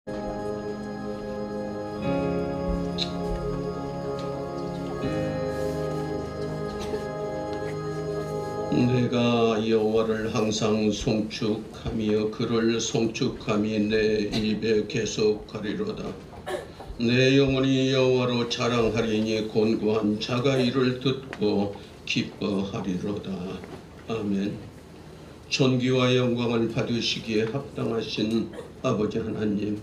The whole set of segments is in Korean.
내가 여호와를 항상 송축하며 그를 송축함이 내 입에 계속하리로다. 내 영혼이 여호와로 자랑하리니 곤고한 자가 이를 듣고 기뻐하리로다. 아멘. 존귀와 영광을 받으시기에 합당하신 아버지 하나님,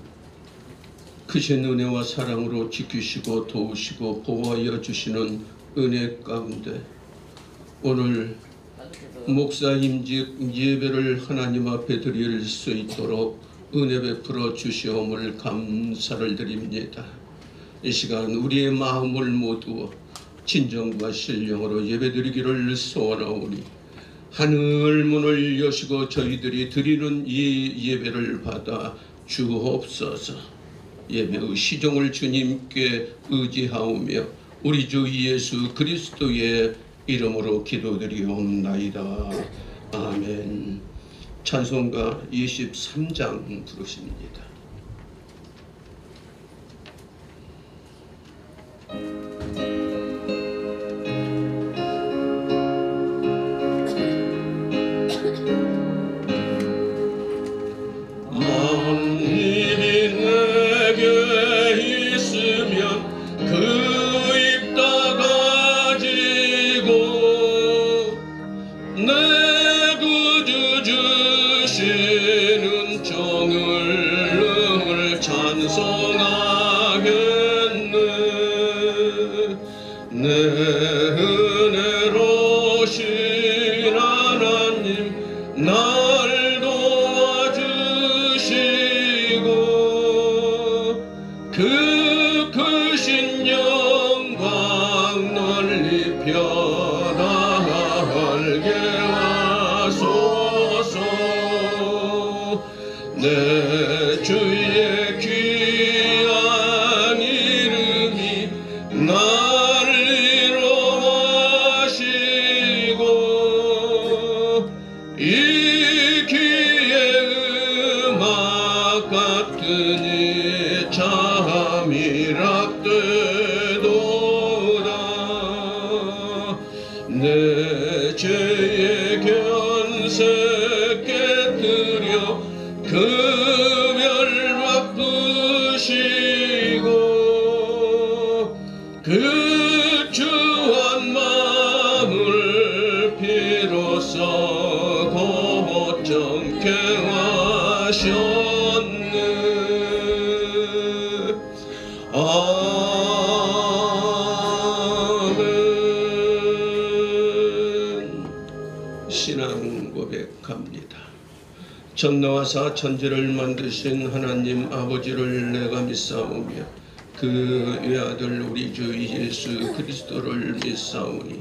크신 은혜와 사랑으로 지키시고 도우시고 보호하여 주시는 은혜 가운데 오늘 목사 임직 예배를 하나님 앞에 드릴 수 있도록 은혜 베풀어 주시옵을 감사를 드립니다. 이 시간 우리의 마음을 모두 진정과 신령으로 예배드리기를 소원하오니 하늘 문을 여시고 저희들이 드리는 이 예배를 받아 주옵소서. 예배의 시종을 주님께 의지하오며 우리 주 예수 그리스도의 이름으로 기도드리옵나이다. 아멘. 찬송가 23장 부르십니다. 만일이 내게 있으면 그 내 구주 주시는 정을 찬송하겠네. 내 은혜로신 하나님 날 도와주시고 그 크신 영광 널리 펴나가게 하소서. 내 주의 귀한 이름이 날 이로하시고 이 귀의 음악 같으니 잠이랍되도다. 내 죄의 견세 깨뜨려 금열 바쁘시고 그 주한 마음을 비로소 고정케 하셨네. 아멘. 신앙 고백합니다. 천나와 사천지를 만드신 하나님 아버지를 내가 믿사오며 그 외아들 우리 주 예수 그리스도를 믿사오니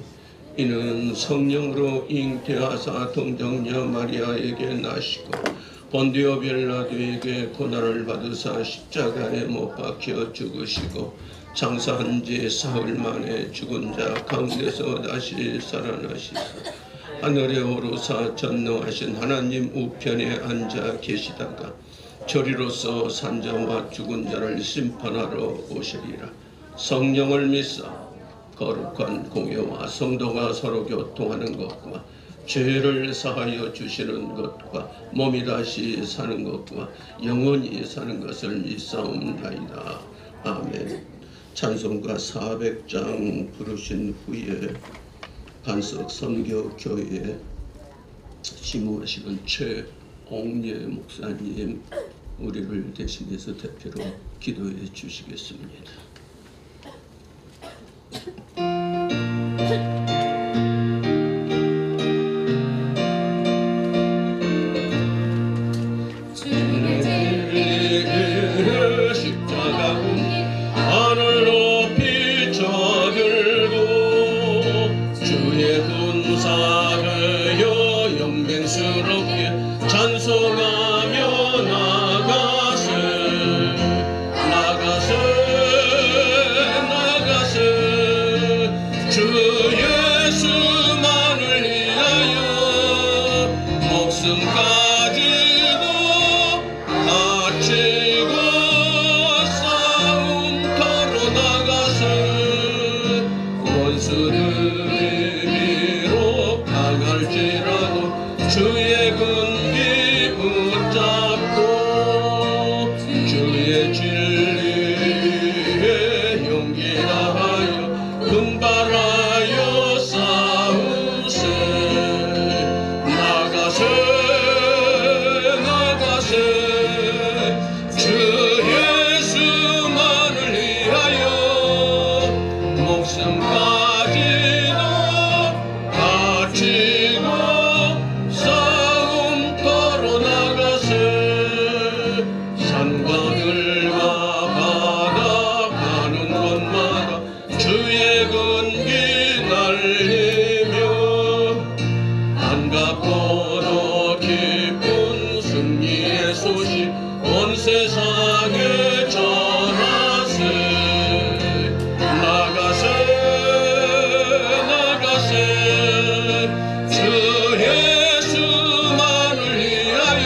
이는 성령으로 잉태하사 동정녀 마리아에게 나시고 본디오 빌라도에게 고난을 받으사 십자가에 못 박혀 죽으시고 장사한 지 사흘 만에 죽은 자 가운데서 다시 살아나시사 하늘에 오르사 전능하신 하나님 우편에 앉아 계시다가 저리로서 산자와 죽은 자를 심판하러 오시리라. 성령을 믿사 거룩한 공예와 성도가 서로 교통하는 것과 죄를 사하여 주시는 것과 몸이 다시 사는 것과 영원히 사는 것을 믿사옵나이다. 아멘. 찬송가 400장 부르신 후에 반석 선교교회 지무하시는 최옥예 목사님 우리를 대신해서 대표로 기도해 주시겠습니다. 찬송하며 나가세 나가세 나가세 세상에 전하세 나가세 주 예수만을 위하여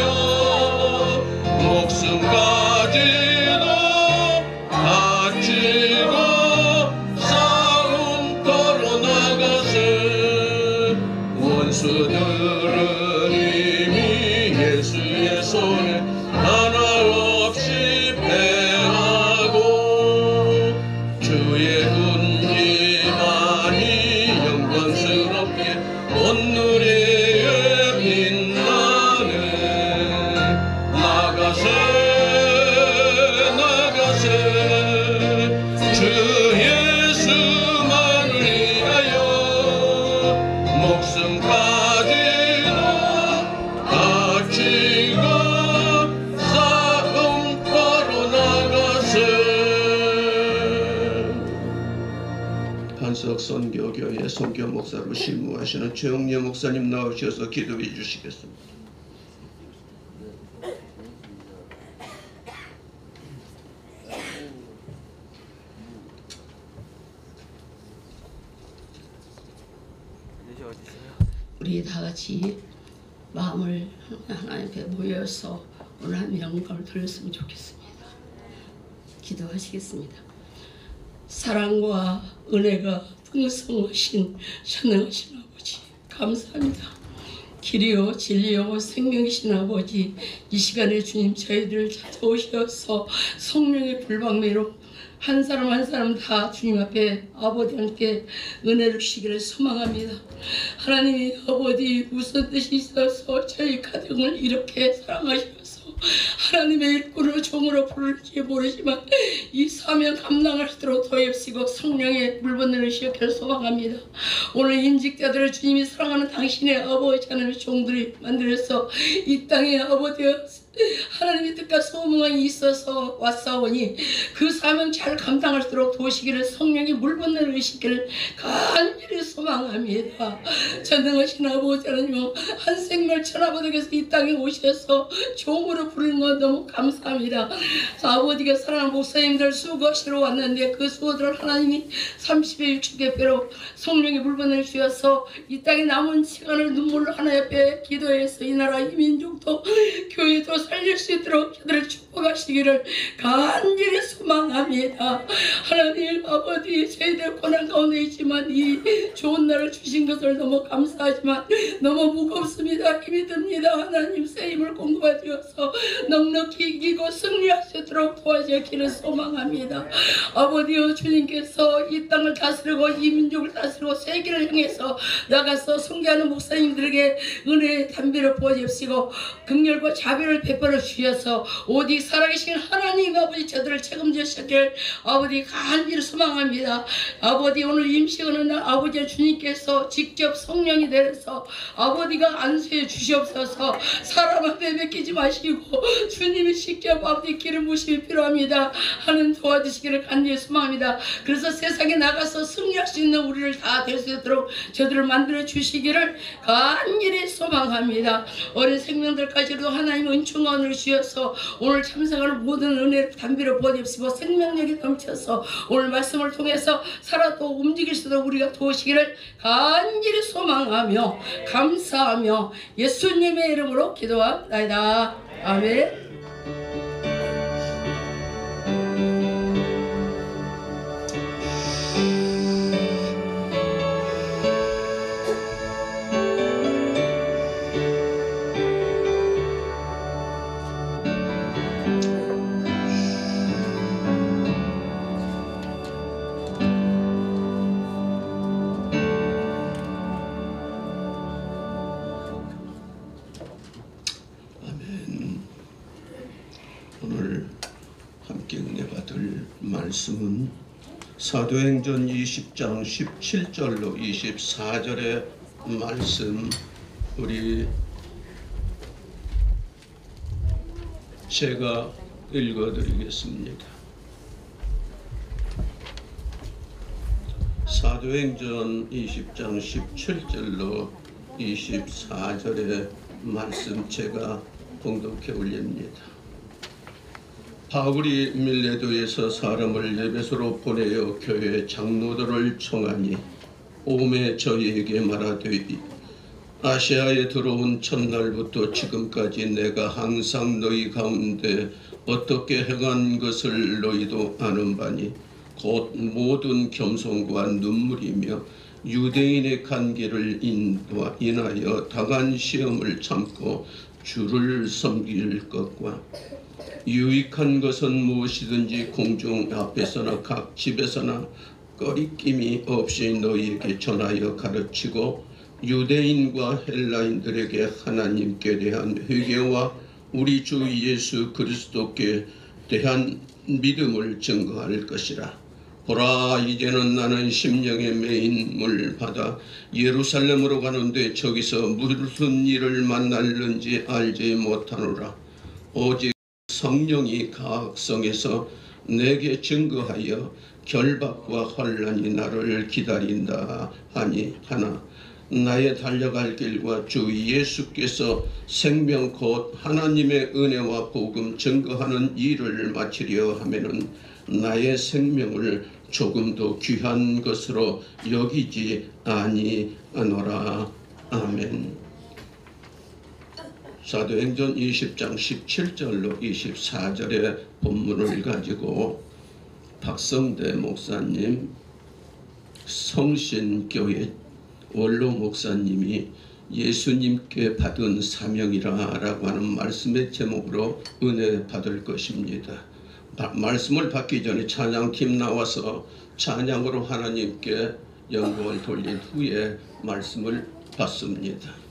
목숨까지도 바치고 싸움터로 나가세 원수들은 이미 예수의 손에 하나 없이 패하고 주의 군림만이 영광스럽게 온누리에 빛나네 나가세 주 예수만을 위하여 목숨까지도 바치고 싸움터로 나가세. 한석 선교교회 선교 목사로 실무하시는 최영래 목사님 나오셔서 기도해 주시겠습니다. 우리 다 같이 마음을 하나님 앞에 모여서 오늘 한 영광을 돌렸으면 좋겠습니다. 기도하시겠습니다. 사랑과 은혜가 풍성하신 전능하신 아버지 감사합니다. 길이요 진리요 생명이신 아버지, 이 시간에 주님 저희들을 찾아오셔서 성령의 불방매로 한 사람 한 사람 다 주님 앞에 아버지 함께 은혜를 주시기를 소망합니다. 하나님이 아버지 무슨 뜻이 있어서 저희 가정을 이렇게 사랑하셔서 하나님의 일꾼을 종으로 부를지 모르지만 이 사명 감당하시도록 도입시고 성령의 물건을 시작할 소망합니다. 오늘 임직자들을 주님이 사랑하는 당신의 아버지 하나님의 종들이 만들어서 이 땅에 아버지 하나님의 뜻과 소망이 있어서 왔사오니 그 사명 잘 감당할수록 도시기를 성령이 물건을 의식기를 간절히 소망합니다. 전능하신 아버지 하나님, 한 생명 천하보다께서 이 땅에 오셔서 종으로 부르는 건 너무 감사합니다. 아버지가 사랑하는 목사님들 수고하시러 왔는데 그 수고들을 하나님이 30배 60개 배로 성령의 물건을 주셔서 이 땅에 남은 시간을 눈물로 하나님 앞에 기도해서 이 나라 이 민족도 교회도 살릴 수 있도록 저들을 축복하시기를 간절히 소망합니다. 하나님 아버지, 저희들 고난 가운데 있지만 이 좋은 날을 주신 것을 너무 감사하지만 너무 무겁습니다. 힘이 듭니다. 하나님 새 힘을 공급하셔서 넉넉히 이기고 승리하시도록 도와주시기를 소망합니다. 아버지여, 주님께서 이 땅을 다스리고 이 민족을 다스리고 세계를 향해서 나가서 선교하는 목사님들에게 은혜의 담비를 부어주시고 긍휼과 자비를 베풀어 주셔서 오직 살아계신 하나님 아버지 저들을 책임지시길 아버지 간절히 소망합니다. 아버지, 오늘 임시하는 날 아버지 주님께서 직접 성령이 내려서 아버지가 안수해 주시옵소서. 사람 앞에 맡기지 마시고 주님이 직접 아버지 기름 부심이 필요합니다. 하는 도와주시기를 간절히 소망합니다. 그래서 세상에 나가서 승리할 수 있는 우리를 다 될 수 있도록 저들을 만들어 주시기를 간절히 소망합니다. 어린 생명들까지도 하나님 은총원을 주셔서 오늘 참석하는 모든 은혜를 담비로 보내주시고 생명력이 넘쳐서 오늘 말씀을 통해서 살아 또 움직일 수 있도록 우리가 도우시기를 간절히 소망하며 감사하며 예수님의 이름으로 기도합니다. 아멘. 오늘 함께 은혜 받을 말씀은 사도행전 20장 17절로 24절의 말씀, 우리 제가 읽어드리겠습니다. 사도행전 20장 17절로 24절의 말씀 제가 봉독해 올립니다. 바울이 밀레도에서 사람을 에베소로 보내어 교회 장로들을 청하니 오매 저희에게 말하되 아시아에 들어온 첫날부터 지금까지 내가 항상 너희 가운데 어떻게 행한 것을 너희도 아는 바니 곧 모든 겸손과 눈물이며 유대인의 관계를 인하여 당한 시험을 참고 주를 섬길 것과 유익한 것은 무엇이든지 공중 앞에서나 각 집에서나 꺼리낌이 없이 너희에게 전하여 가르치고 유대인과 헬라인들에게 하나님께 대한 회개와 우리 주 예수 그리스도께 대한 믿음을 증거할 것이라. 보라, 이제는 나는 심령의 매인물 받아 예루살렘으로 가는데 저기서 무슨 일을 만날는지 알지 못하노라. 오직 성령이 각성에서 내게 증거하여 결박과 환난이 나를 기다린다 하나 나의 달려갈 길과 주 예수께서 생명 곧 하나님의 은혜와 복음 증거하는 일을 마치려 하면은 나의 생명을 조금도 귀한 것으로 여기지 아니하노라. 아멘. 사도행전 20장 17절로 24절의 본문을 가지고 박성대 목사님, 성신교회 원로 목사님이 예수님께 받은 사명이라 라고 하는 말씀의 제목으로 은혜 받을 것입니다. 말씀을 받기 전에 찬양팀 나와서 찬양으로 하나님께 영광을 돌린 후에 말씀을 받습니다.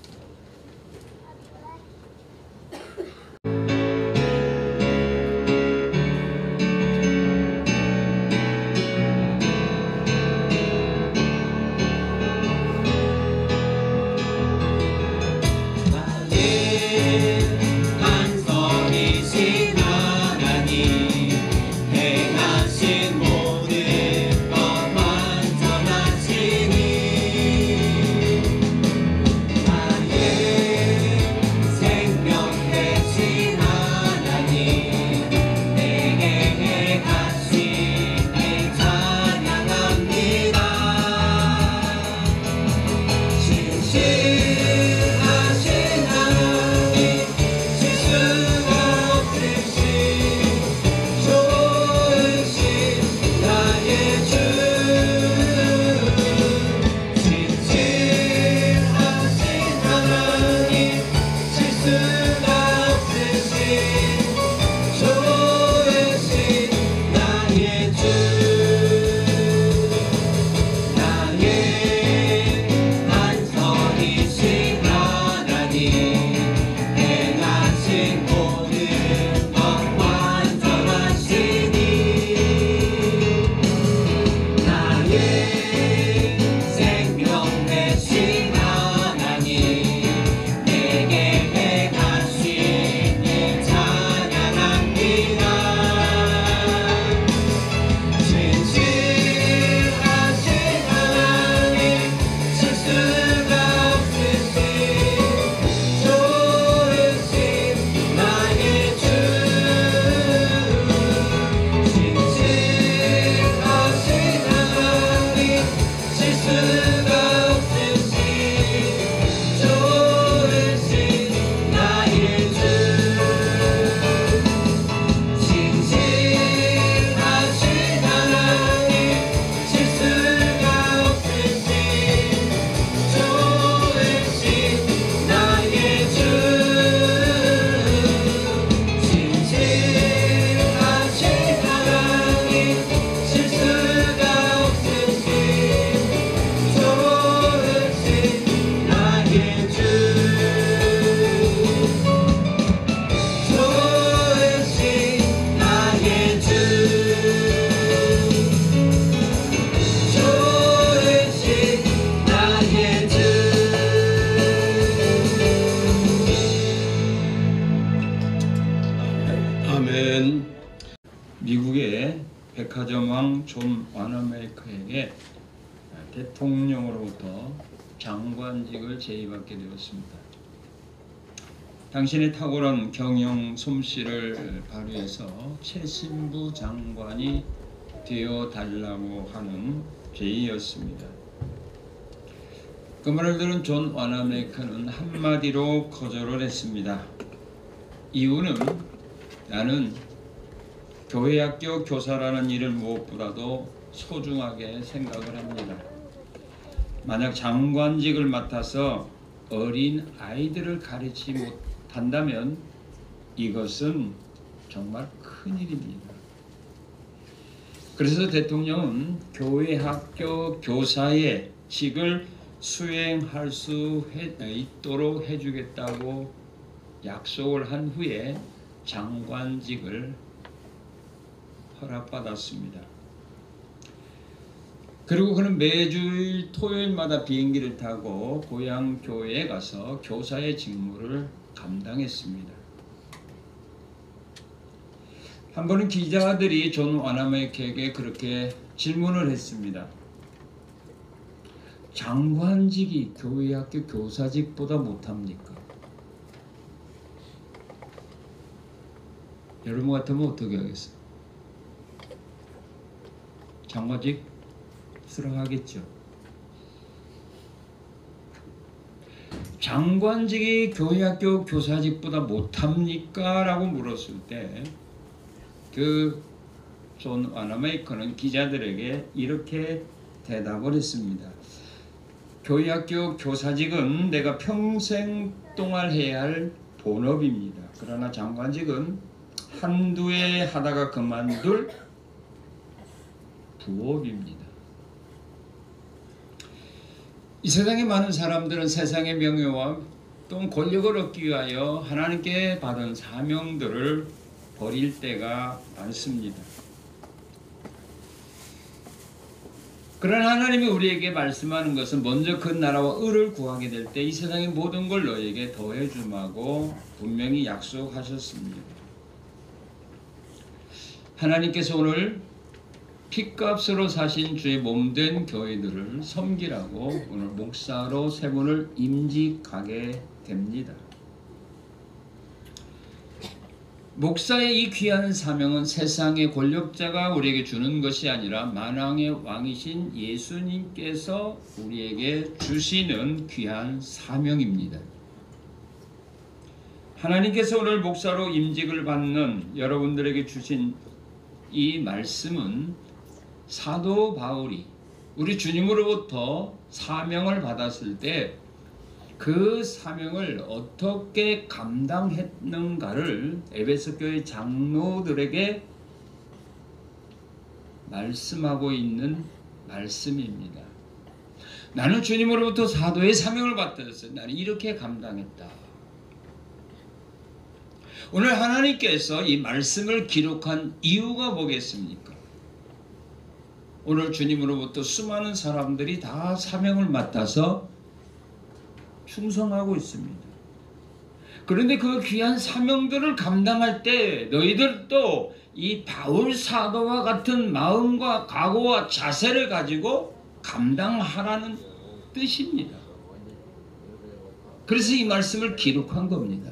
미국의 백화점왕 존 와너메이커에게 대통령으로부터 장관직을 제의받게 되었습니다. 당신의 탁월한 경영 솜씨를 발휘해서 최신부 장관이 되어 달라고 하는 제의였습니다. 그 말을 들은 존 와나메이커는 한마디로 거절을 했습니다. 이유는 나는 교회학교 교사라는 일을 무엇보다도 소중하게 생각을 합니다. 만약 장관직을 맡아서 어린 아이들을 가르치지 못한다면 이것은 정말 큰일입니다. 그래서 대통령은 교회학교 교사의 직을 수행할 수 있도록 해주겠다고 약속을 한 후에 장관직을 허락받았습니다. 그리고 그는 매주일 토요일마다 비행기를 타고 고향 교회에 가서 교사의 직무를 감당했습니다. 한 번은 기자들이 존 와나메이커에게 그렇게 질문을 했습니다. 장관직이 교회학교 교사직보다 못합니까? 여러분 같으면 어떻게 하겠어요? 장관직 수락하겠죠. 장관직이 교회학교 교사직보다 못합니까? 라고 물었을 때 그 존 와나메이커는 기자들에게 이렇게 대답을 했습니다. 교회학교 교사직은 내가 평생 동안 해야 할 본업입니다. 그러나 장관직은 한두 해 하다가 그만둘 부업입니다. 이 세상에 많은 사람들은 세상의 명예와 또는 권력을 얻기 위하여 하나님께 받은 사명들을 버릴 때가 많습니다. 그러나 하나님이 우리에게 말씀하는 것은 먼저 그 나라와 의를 구하게 될 때 이 세상의 모든 걸 너에게 더해 주마고 분명히 약속하셨습니다. 하나님께서 오늘 핏값으로 사신 주의 몸된 교회들을 섬기라고 오늘 목사로 세 분을 임직하게 됩니다. 목사의 이 귀한 사명은 세상의 권력자가 우리에게 주는 것이 아니라 만왕의 왕이신 예수님께서 우리에게 주시는 귀한 사명입니다. 하나님께서 오늘 목사로 임직을 받는 여러분들에게 주신 이 말씀은 사도 바울이 우리 주님으로부터 사명을 받았을 때 그 사명을 어떻게 감당했는가를 에베소 교회 장로들에게 말씀하고 있는 말씀입니다. 나는 주님으로부터 사도의 사명을 받았어요. 나는 이렇게 감당했다. 오늘 하나님께서 이 말씀을 기록한 이유가 뭐겠습니까? 오늘 주님으로부터 수많은 사람들이 다 사명을 맡아서 충성하고 있습니다. 그런데 그 귀한 사명들을 감당할 때 너희들도 이 바울 사도와 같은 마음과 각오와 자세를 가지고 감당하라는 뜻입니다. 그래서 이 말씀을 기록한 겁니다.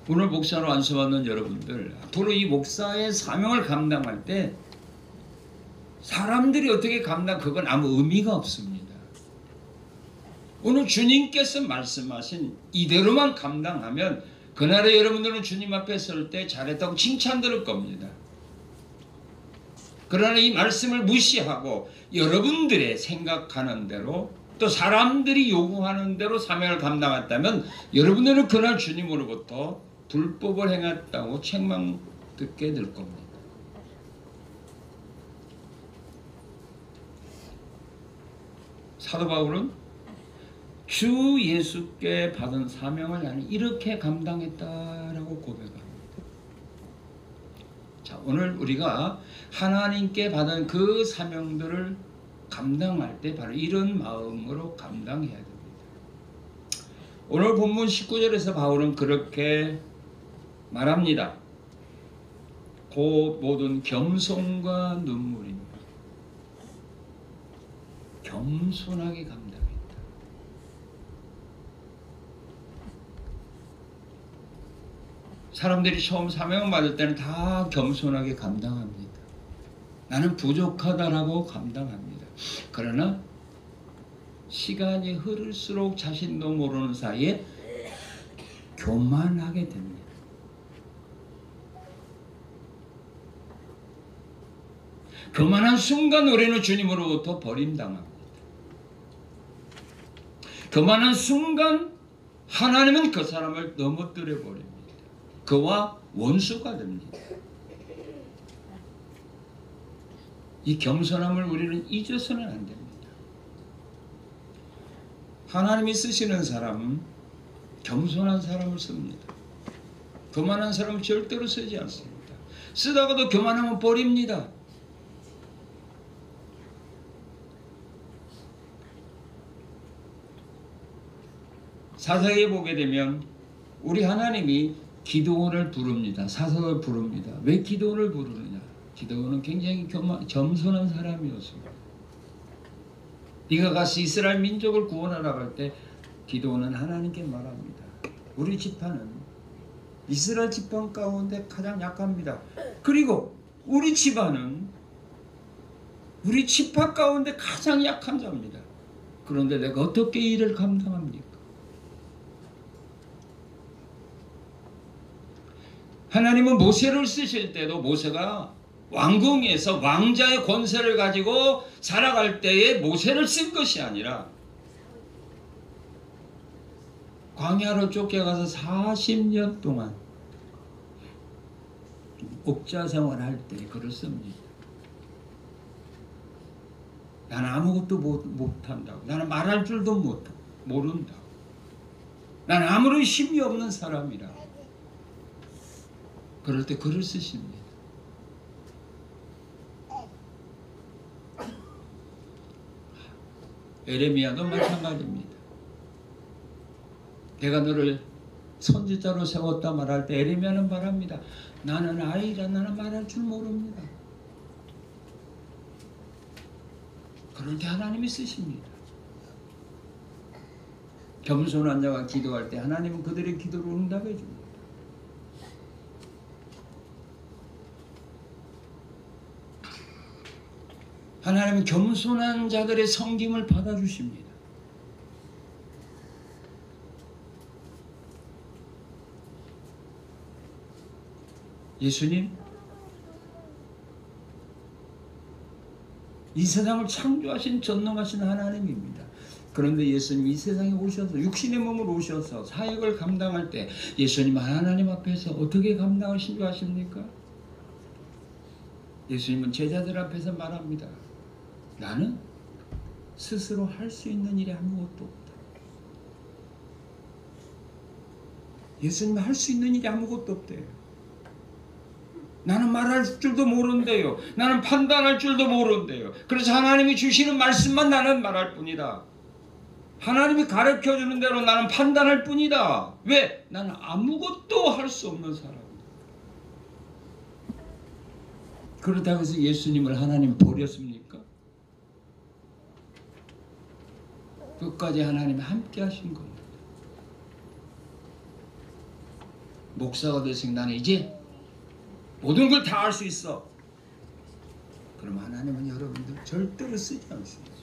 오늘 목사로 안수받는 여러분들, 앞으로 이 목사의 사명을 감당할 때 사람들이 어떻게 그건 아무 의미가 없습니다. 오늘 주님께서 말씀하신 이대로만 감당하면 그날에 여러분들은 주님 앞에 설 때 잘했다고 칭찬 들을 겁니다. 그러나 이 말씀을 무시하고 여러분들의 생각하는 대로 또 사람들이 요구하는 대로 사명을 감당했다면 여러분들은 그날 주님으로부터 불법을 행했다고 책망 듣게 될 겁니다. 사도 바울은 주 예수께 받은 사명을 나는 이렇게 감당했다라고 고백합니다. 자, 오늘 우리가 하나님께 받은 그 사명들을 감당할 때 바로 이런 마음으로 감당해야 됩니다. 오늘 본문 19절에서 바울은 그렇게 말합니다. 그 모든 겸손과 눈물입니다. 겸손하게 감당했다. 사람들이 처음 사명을 받을 때는 다 겸손하게 감당합니다. 나는 부족하다라고 감당합니다. 그러나 시간이 흐를수록 자신도 모르는 사이에 교만하게 됩니다. 교만한 순간 우리는 주님으로부터 버림당합니다. 교만한 순간 하나님은 그 사람을 넘어뜨려 버립니다. 그와 원수가 됩니다. 이 겸손함을 우리는 잊어서는 안 됩니다. 하나님이 쓰시는 사람은 겸손한 사람을 씁니다. 교만한 사람은 절대로 쓰지 않습니다. 쓰다가도 교만하면 버립니다. 사사기에 보게 되면 우리 하나님이 기드온을 부릅니다. 사사를 부릅니다. 왜 기드온을 부르느냐? 기드온은 굉장히 겸손한 사람이었습니다. 네가 가서 이스라엘 민족을 구원하러 갈 때 기드온은 하나님께 말합니다. 우리 지파는 이스라엘 지파 가운데 가장 약합니다. 그리고 우리 집안은 우리 지파 가운데 가장 약한 자입니다. 그런데 내가 어떻게 이 일을 감당합니까? 하나님은 모세를 쓰실 때도 모세가 왕궁에서 왕자의 권세를 가지고 살아갈 때에 모세를 쓴 것이 아니라 광야로 쫓겨가서 40년 동안 옥자 생활할 때 그를 씁니다. 나는 아무것도 못한다고. 나는 말할 줄도 모른다고. 나는 아무런 힘이 없는 사람이라. 그럴 때 글을 쓰십니다. 에레미야도 마찬가지입니다. 내가 너를 선지자로 세웠다 말할 때 에레미야는 말합니다. 나는 아이라 나는 말할 줄 모릅니다. 그럴 때 하나님이 쓰십니다. 겸손한 자가 기도할 때 하나님은 그들의 기도를 응답해 줍니다. 하나님은 겸손한 자들의 섬김을 받아주십니다. 예수님, 이 세상을 창조하신 전능하신 하나님입니다. 그런데 예수님 이 세상에 오셔서 육신의 몸으로 오셔서 사역을 감당할 때 예수님 하나님 앞에서 어떻게 감당하신 줄 아십니까? 예수님은 제자들 앞에서 말합니다. 나는 스스로 할 수 있는 일이 아무것도 없다. 예수님은 할 수 있는 일이 아무것도 없대요. 나는 말할 줄도 모른대요. 나는 판단할 줄도 모른대요. 그래서 하나님이 주시는 말씀만 나는 말할 뿐이다. 하나님이 가르쳐주는 대로 나는 판단할 뿐이다. 왜? 나는 아무것도 할 수 없는 사람이다. 그렇다고 해서 예수님을 하나님 버렸습니까? 끝까지 하나님이 함께 하신 겁니다. 목사가 됐으니 나는 이제 모든 걸 다 할 수 있어. 그럼 하나님은 여러분들 절대로 쓰지 않습니다.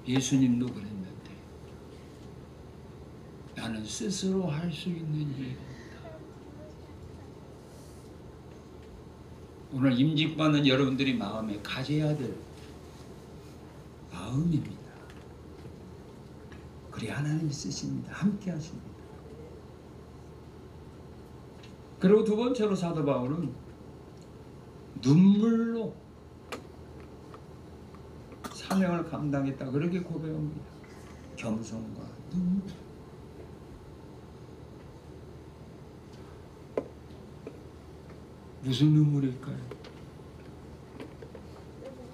예수님도 그랬는데 나는 스스로 할 수 있는 일이 없다. 오늘 임직받는 여러분들이 마음에 가져야 될 마음입니다. 그래 하나님이 쓰십니다. 함께 하십니다. 그리고 두 번째로 사도 바울은 눈물로 사명을 감당했다 그렇게 고백합니다. 겸손과 눈물. 무슨 눈물일까요?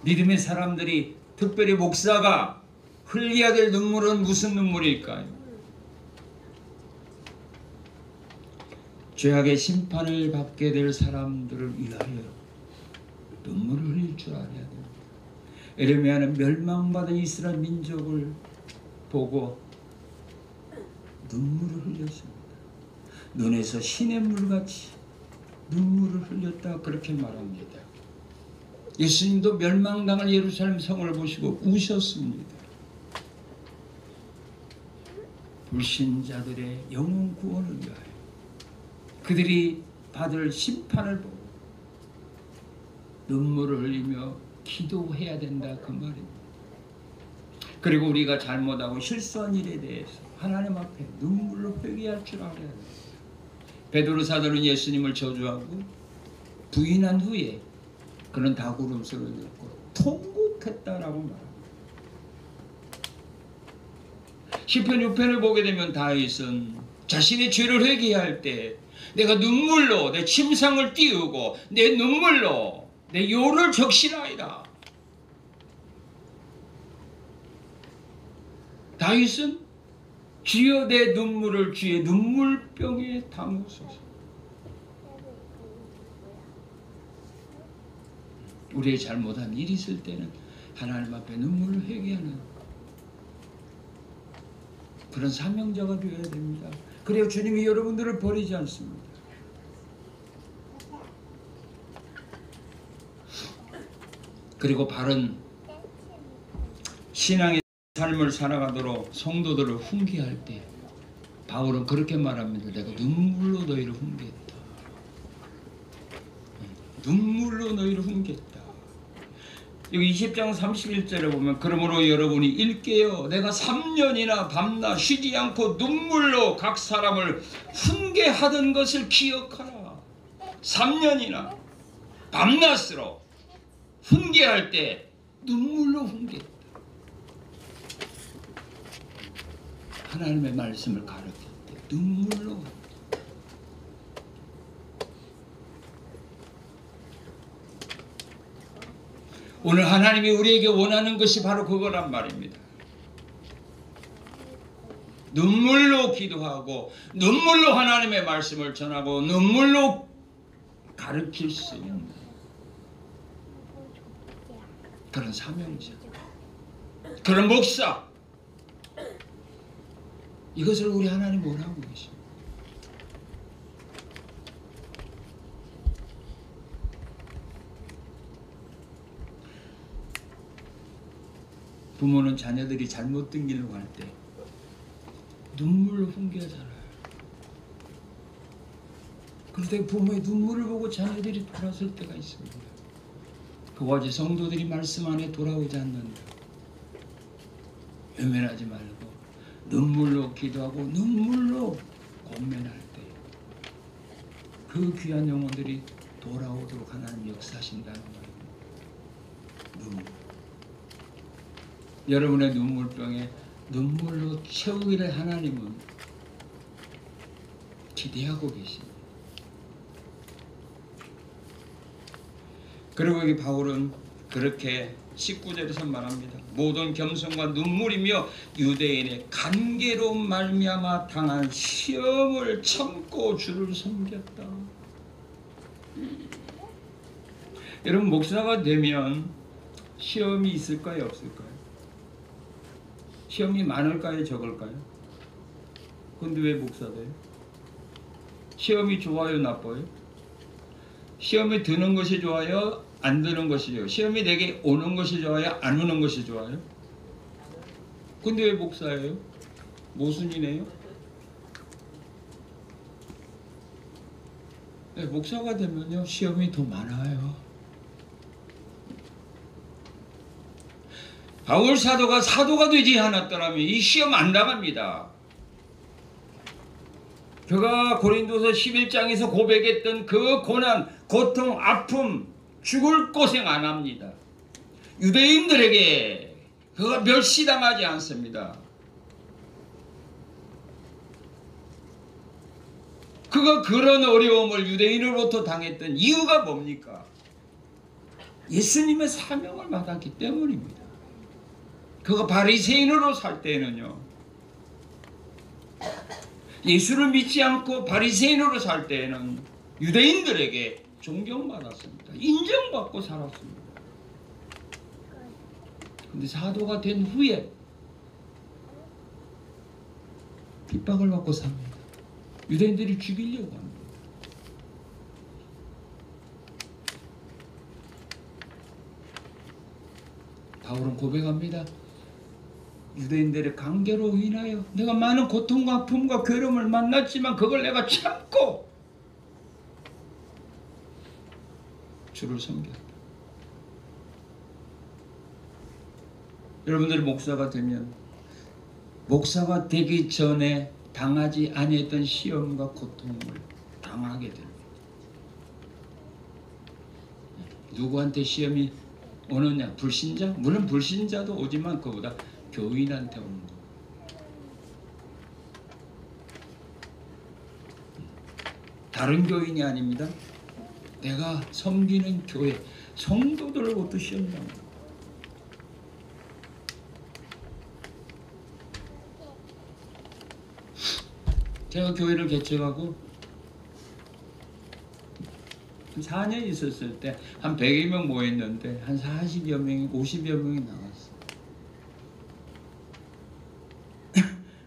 믿음의 사람들이 특별히 목사가 흘려야 될 눈물은 무슨 눈물일까요? 죄악의 심판을 받게 될 사람들을 위하여 눈물을 흘릴 줄 알아야 됩니다. 에레미야는 멸망받은 이스라엘 민족을 보고 눈물을 흘렸습니다. 눈에서 시냇물같이 눈물을 흘렸다 그렇게 말합니다. 예수님도 멸망당할 예루살렘 성을 보시고 우셨습니다. 불신자들의 영혼 구원을 위하여 그들이 받을 심판을 보고 눈물을 흘리며 기도해야 된다 그 말입니다. 그리고 우리가 잘못하고 실수한 일에 대해서 하나님 앞에 눈물로 회개할 줄 알아야 됩니다. 베드로 사도는 예수님을 저주하고 부인한 후에 그는 닭울음소리를 듣고 통곡했다라고 말합니다. 시편 6편을 보게 되면 다윗은 자신의 죄를 회개할 때 내가 눈물로 내 침상을 띄우고 내 눈물로 내 요를 적시나이다. 다윗은 주여 내 눈물을 주의 눈물병에 담으소서. 우리의 잘못한 일이 있을 때는 하나님 앞에 눈물을 회개하는 그런 사명자가 되어야 됩니다. 그래야 주님이 여러분들을 버리지 않습니다. 그리고 바른 신앙의 삶을 살아가도록 성도들을 훈계할 때 바울은 그렇게 말합니다. 내가 눈물로 너희를 훈계했다. 눈물로 너희를 훈계했다. 여기 20장 31절에 보면 그러므로 여러분이 일깨어 내가 3년이나 밤낮 쉬지 않고 눈물로 각 사람을 훈계하던 것을 기억하라. 3년이나 밤낮으로 훈계할 때 눈물로 훈계했다. 하나님의 말씀을 가르칠 때 눈물로. 오늘 하나님이 우리에게 원하는 것이 바로 그거란 말입니다. 눈물로 기도하고 눈물로 하나님의 말씀을 전하고 눈물로 가르칠 수 있는 그런 사명자, 그런 목사, 이것을 우리 하나님 원하고 계십니다. 부모는 자녀들이 잘못된 길로 갈 때 눈물로 훈계하잖아요. 그런데 부모의 눈물을 보고 자녀들이 돌아설 때가 있습니다. 그와 같이 성도들이 말씀 안에 돌아오지 않는다. 외면하지 말고 눈물로 기도하고 눈물로 권면할 때 그 귀한 영혼들이 돌아오도록 하나님 역사하신다는 말입니다. 눈물. 여러분의 눈물병에 눈물로 채우기를 하나님은 기대하고 계십니다. 그리고 여기 바울은 그렇게 19절에서 말합니다. 모든 겸손과 눈물이며 유대인의 간계로 말미암아 당한 시험을 참고 주를 섬겼다. 여러분, 목사가 되면 시험이 있을까요, 없을까요? 시험이 많을까요, 적을까요? 근데 왜 목사 돼요? 시험이 좋아요, 나빠요? 시험이 드는 것이 좋아요, 안 드는 것이 좋아요? 시험이 내게 오는 것이 좋아요, 안 오는 것이 좋아요? 근데 왜 목사예요? 모순이네요? 네, 목사가 되면요, 시험이 더 많아요. 바울 사도가 되지 않았더라면 이 시험 안 나갑니다. 그가 고린도서 11장에서 고백했던 그 고난, 고통, 아픔, 죽을 고생 안 합니다. 유대인들에게 그가 멸시당하지 않습니다. 그가 그런 어려움을 유대인으로부터 당했던 이유가 뭡니까? 예수님의 사명을 받았기 때문입니다. 그가 바리새인으로 살 때는요, 예수를 믿지 않고 바리새인으로 살 때에는 유대인들에게 존경받았습니다. 인정받고 살았습니다. 근데 사도가 된 후에 핍박을 받고 삽니다. 유대인들이 죽이려고 하는 거예요. 바울은 고백합니다. 유대인들의 강제로 인하여 내가 많은 고통과 아픔과 괴로움을 만났지만 그걸 내가 참고 주를 섬겼다. 여러분들이 목사가 되면 목사가 되기 전에 당하지 아니했던 시험과 고통을 당하게 됩니다. 누구한테 시험이 오느냐? 불신자? 물론 불신자도 오지만 그보다 교인한테 오는 거. 다른 교인이 아닙니다. 내가 섬기는 교회 성도들로부터 시험 당합니다. 제가 교회를 개척하고 한 4년 있었을 때 한 100여 명 모였는데 한 40여 명이 50여 명이 나왔어요.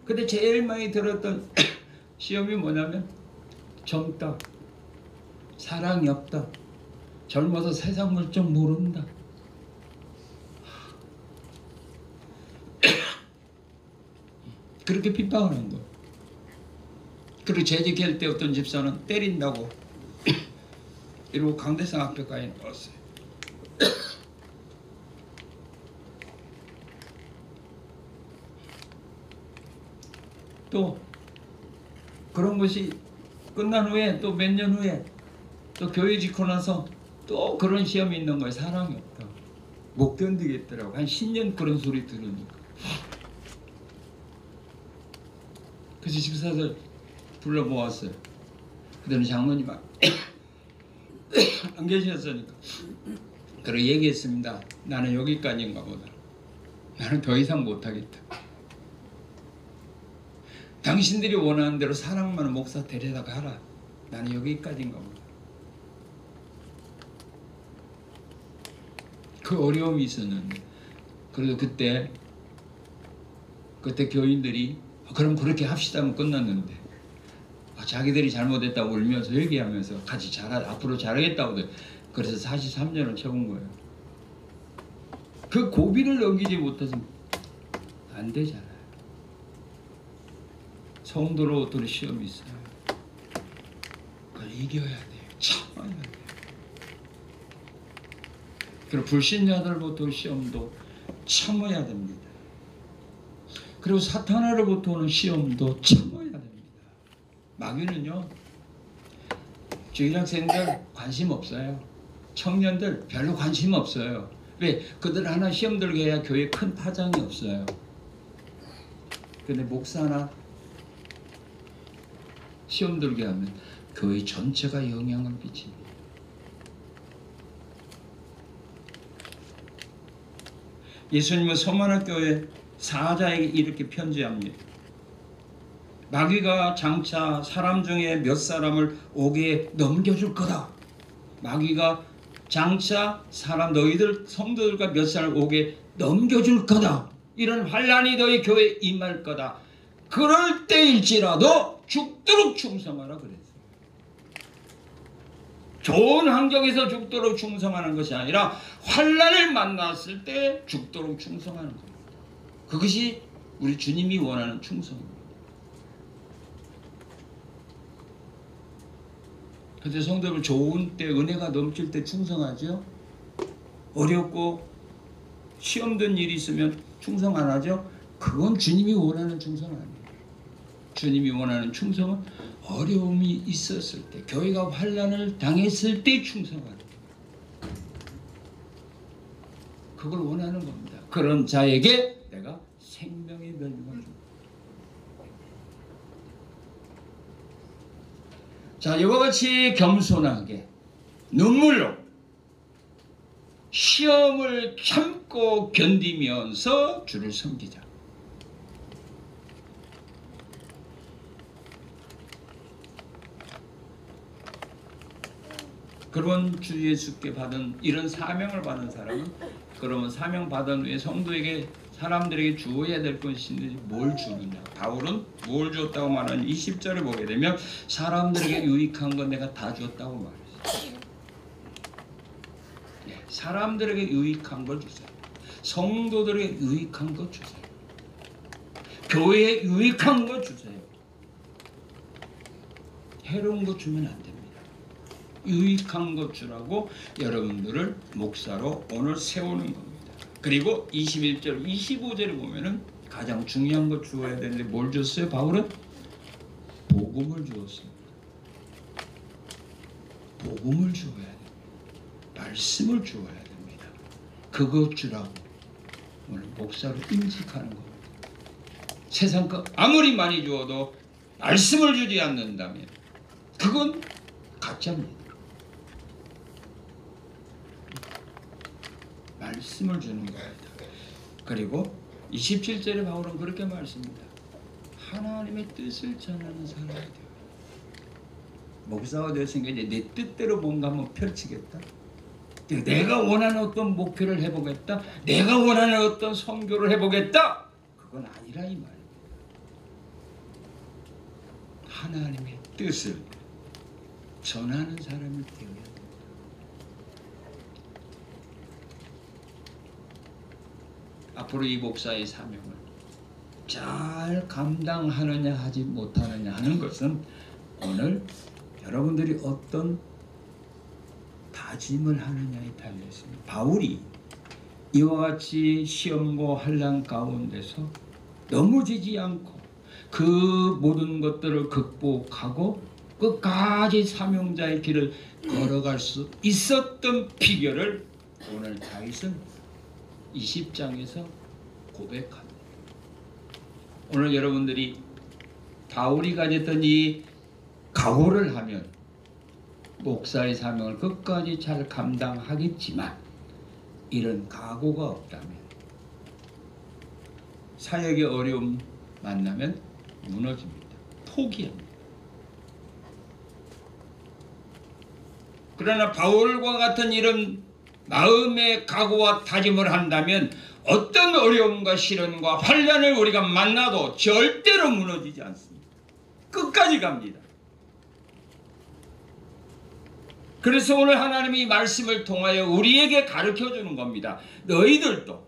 근데 제일 많이 들었던 시험이 뭐냐면 젊다, 사랑이 없다, 젊어서 세상 물정 모른다. 그렇게 핍박을 한 거예요. 그리고 재직할 때 어떤 집사는 때린다고 이러고 강대상 앞에까지 넣었어요. 또 그런 것이 끝난 후에 또 몇 년 후에 또 교회 짓고 나서 또 그런 시험이 있는 거예요. 사랑이 없다. 못 견디겠더라고. 한 10년 그런 소리 들으니까. 그래서 집사들 불러 모았어요. 그때는 장로님 안 계셨으니까. 그리고 얘기했습니다. 나는 여기까지인가 보다. 나는 더 이상 못하겠다. 당신들이 원하는 대로 사랑만 목사 데려다 가라. 나는 여기까지인가 보다. 그 어려움이 있었는데, 그래도 그때 교인들이 그럼 그렇게 합시다 하면 끝났는데, 자기들이 잘못했다고 울면서 얘기하면서 같이 앞으로 잘하겠다고. 그래서 43년을 쳐본 거예요. 그 고비를 넘기지 못해서 안 되잖아요. 성도로부터 시험이 있어요. 그걸 이겨야 돼요. 참아야 돼요. 그리고 불신자들로부터 시험도 참아야 됩니다. 그리고 사탄으로부터 오는 시험도 참아야 됩니다. 마귀는요, 주일학생들 관심 없어요. 청년들 별로 관심 없어요. 왜? 그들 하나 시험 들게 해야 교회에 큰 파장이 없어요. 근데 목사나 시험 들게 하면 교회 전체가 영향을 끼칩니다. 예수님은 서머나 교회 사자에게 이렇게 편지합니다. 마귀가 장차 사람 중에 몇 사람을 옥에 넘겨줄 거다. 마귀가 장차 너희들 성도들과 몇 사람을 옥에 넘겨줄 거다. 이런 환난이 너희 교회에 임할 거다. 그럴 때일지라도 죽도록 충성하라 그랬어요. 좋은 환경에서 죽도록 충성하는 것이 아니라 환난을 만났을 때 죽도록 충성하는 겁니다. 그것이 우리 주님이 원하는 충성입니다. 그런데 성도들 좋은 때, 은혜가 넘칠 때 충성하죠. 어렵고 시험 든 일이 있으면 충성 안 하죠. 그건 주님이 원하는 충성 아니에요. 주님이 원하는 충성은 어려움이 있었을 때, 교회가 환난을 당했을 때 충성하는, 그걸 원하는 겁니다. 그런 자에게 내가 생명의 면류관을 줍니다. 자, 이와 같이 겸손하게 눈물로 시험을 참고 견디면서 주를 섬기자. 그런 주 예수께 받은 이런 사명을 받은 사람은, 그러면 사명 받은 후에 성도에게 사람들에게 주어야 될 것인데 뭘 주느냐. 바울은 뭘 줬다고 말하는 20절을 보게 되면 사람들에게 유익한 건 내가 다 줬다고 말했어요. 네, 사람들에게 유익한 걸 주세요. 성도들에게 유익한 것 주세요. 교회에 유익한 것 주세요. 해로운 것 주면 안 됩니다. 유익한 것 주라고 여러분들을 목사로 오늘 세우는 겁니다. 그리고 21절, 25절을 보면은 가장 중요한 것 주어야 되는데 뭘 줬어요? 바울은 복음을 주었습니다. 복음을 주어야 됩니다. 말씀을 주어야 됩니다. 그것 주라고 오늘 목사로 인식하는 겁니다. 세상 것 아무리 많이 주어도 말씀을 주지 않는다면 그건 가짜입니다. 말씀을 주는 겁니다. 그리고 27절에 바울은 그렇게 말씀합니다. 하나님의 뜻을 전하는 사람이 되어야 돼. 목사가 되었으니까 이제 내 뜻대로 뭔가 한번 펼치겠다. 내가 원하는 어떤 목표를 해보겠다. 내가 원하는 어떤 선교를 해보겠다. 그건 아니라 이 말입니다. 하나님의 뜻을 전하는 사람이 되어야 됩니다. 앞으로 이 목사의 사명을 잘 감당하느냐 하지 못하느냐 하는 것은 오늘 여러분들이 어떤 다짐을 하느냐에 달려있습니다. 바울이 이와 같이 시험과 환난 가운데서 넘어지지 않고 그 모든 것들을 극복하고 끝까지 사명자의 길을 걸어갈 수 있었던 비결을 오늘 다윗은 20장에서 고백합니다. 오늘 여러분들이 바울이 가졌던 이 각오를 하면 목사의 사명을 끝까지 잘 감당하겠지만 이런 각오가 없다면 사역의 어려움 만나면 무너집니다. 포기합니다. 그러나 바울과 같은 이런 마음의 각오와 다짐을 한다면 어떤 어려움과 시련과 환난을 우리가 만나도 절대로 무너지지 않습니다. 끝까지 갑니다. 그래서 오늘 하나님이 말씀을 통하여 우리에게 가르쳐주는 겁니다. 너희들도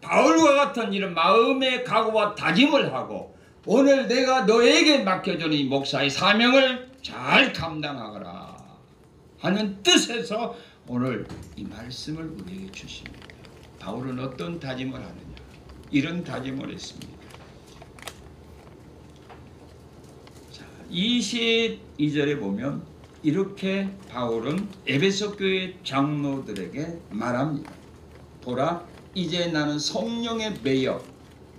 바울과 같은 이런 마음의 각오와 다짐을 하고 오늘 내가 너에게 맡겨주는 이 목사의 사명을 잘 감당하거라 하는 뜻에서 오늘 이 말씀을 우리에게 주십니다. 바울은 어떤 다짐을 하느냐? 이런 다짐을 했습니다. 자, 22절에 보면 이렇게 바울은 에베소 교회 장로들에게 말합니다. 보라, 이제 나는 성령에 매여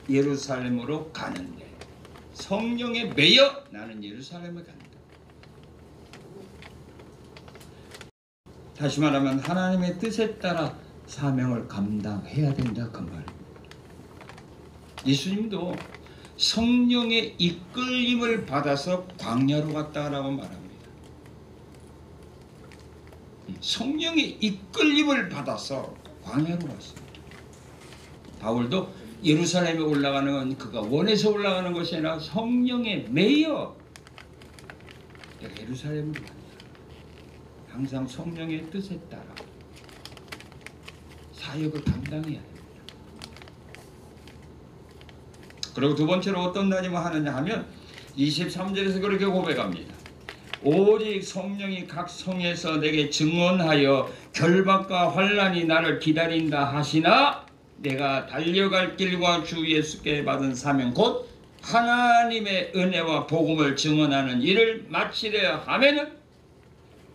예루살렘으로 가는데, 성령에 매여 나는 예루살렘에 간다. 다시 말하면 하나님의 뜻에 따라 사명을 감당해야 된다 그 말입니다. 예수님도 성령의 이끌림을 받아서 광야로 갔다라고 말합니다. 성령의 이끌림을 받아서 광야로 갔습니다. 바울도 예루살렘에 올라가는 건 그가 원해서 올라가는 것이 아니라 성령에 매여 예루살렘으로 갑니다. 항상 성령의 뜻에 따라 사역을 감당해야 됩니다. 그리고 두 번째로 어떤 다짐을 하느냐 하면 23절에서 그렇게 고백합니다. 오직 성령이 각 성에서 내게 증언하여 결박과 환난이 나를 기다린다 하시나 내가 달려갈 길과 주 예수께 받은 사명 곧 하나님의 은혜와 복음을 증언하는 일을 마치려 하면은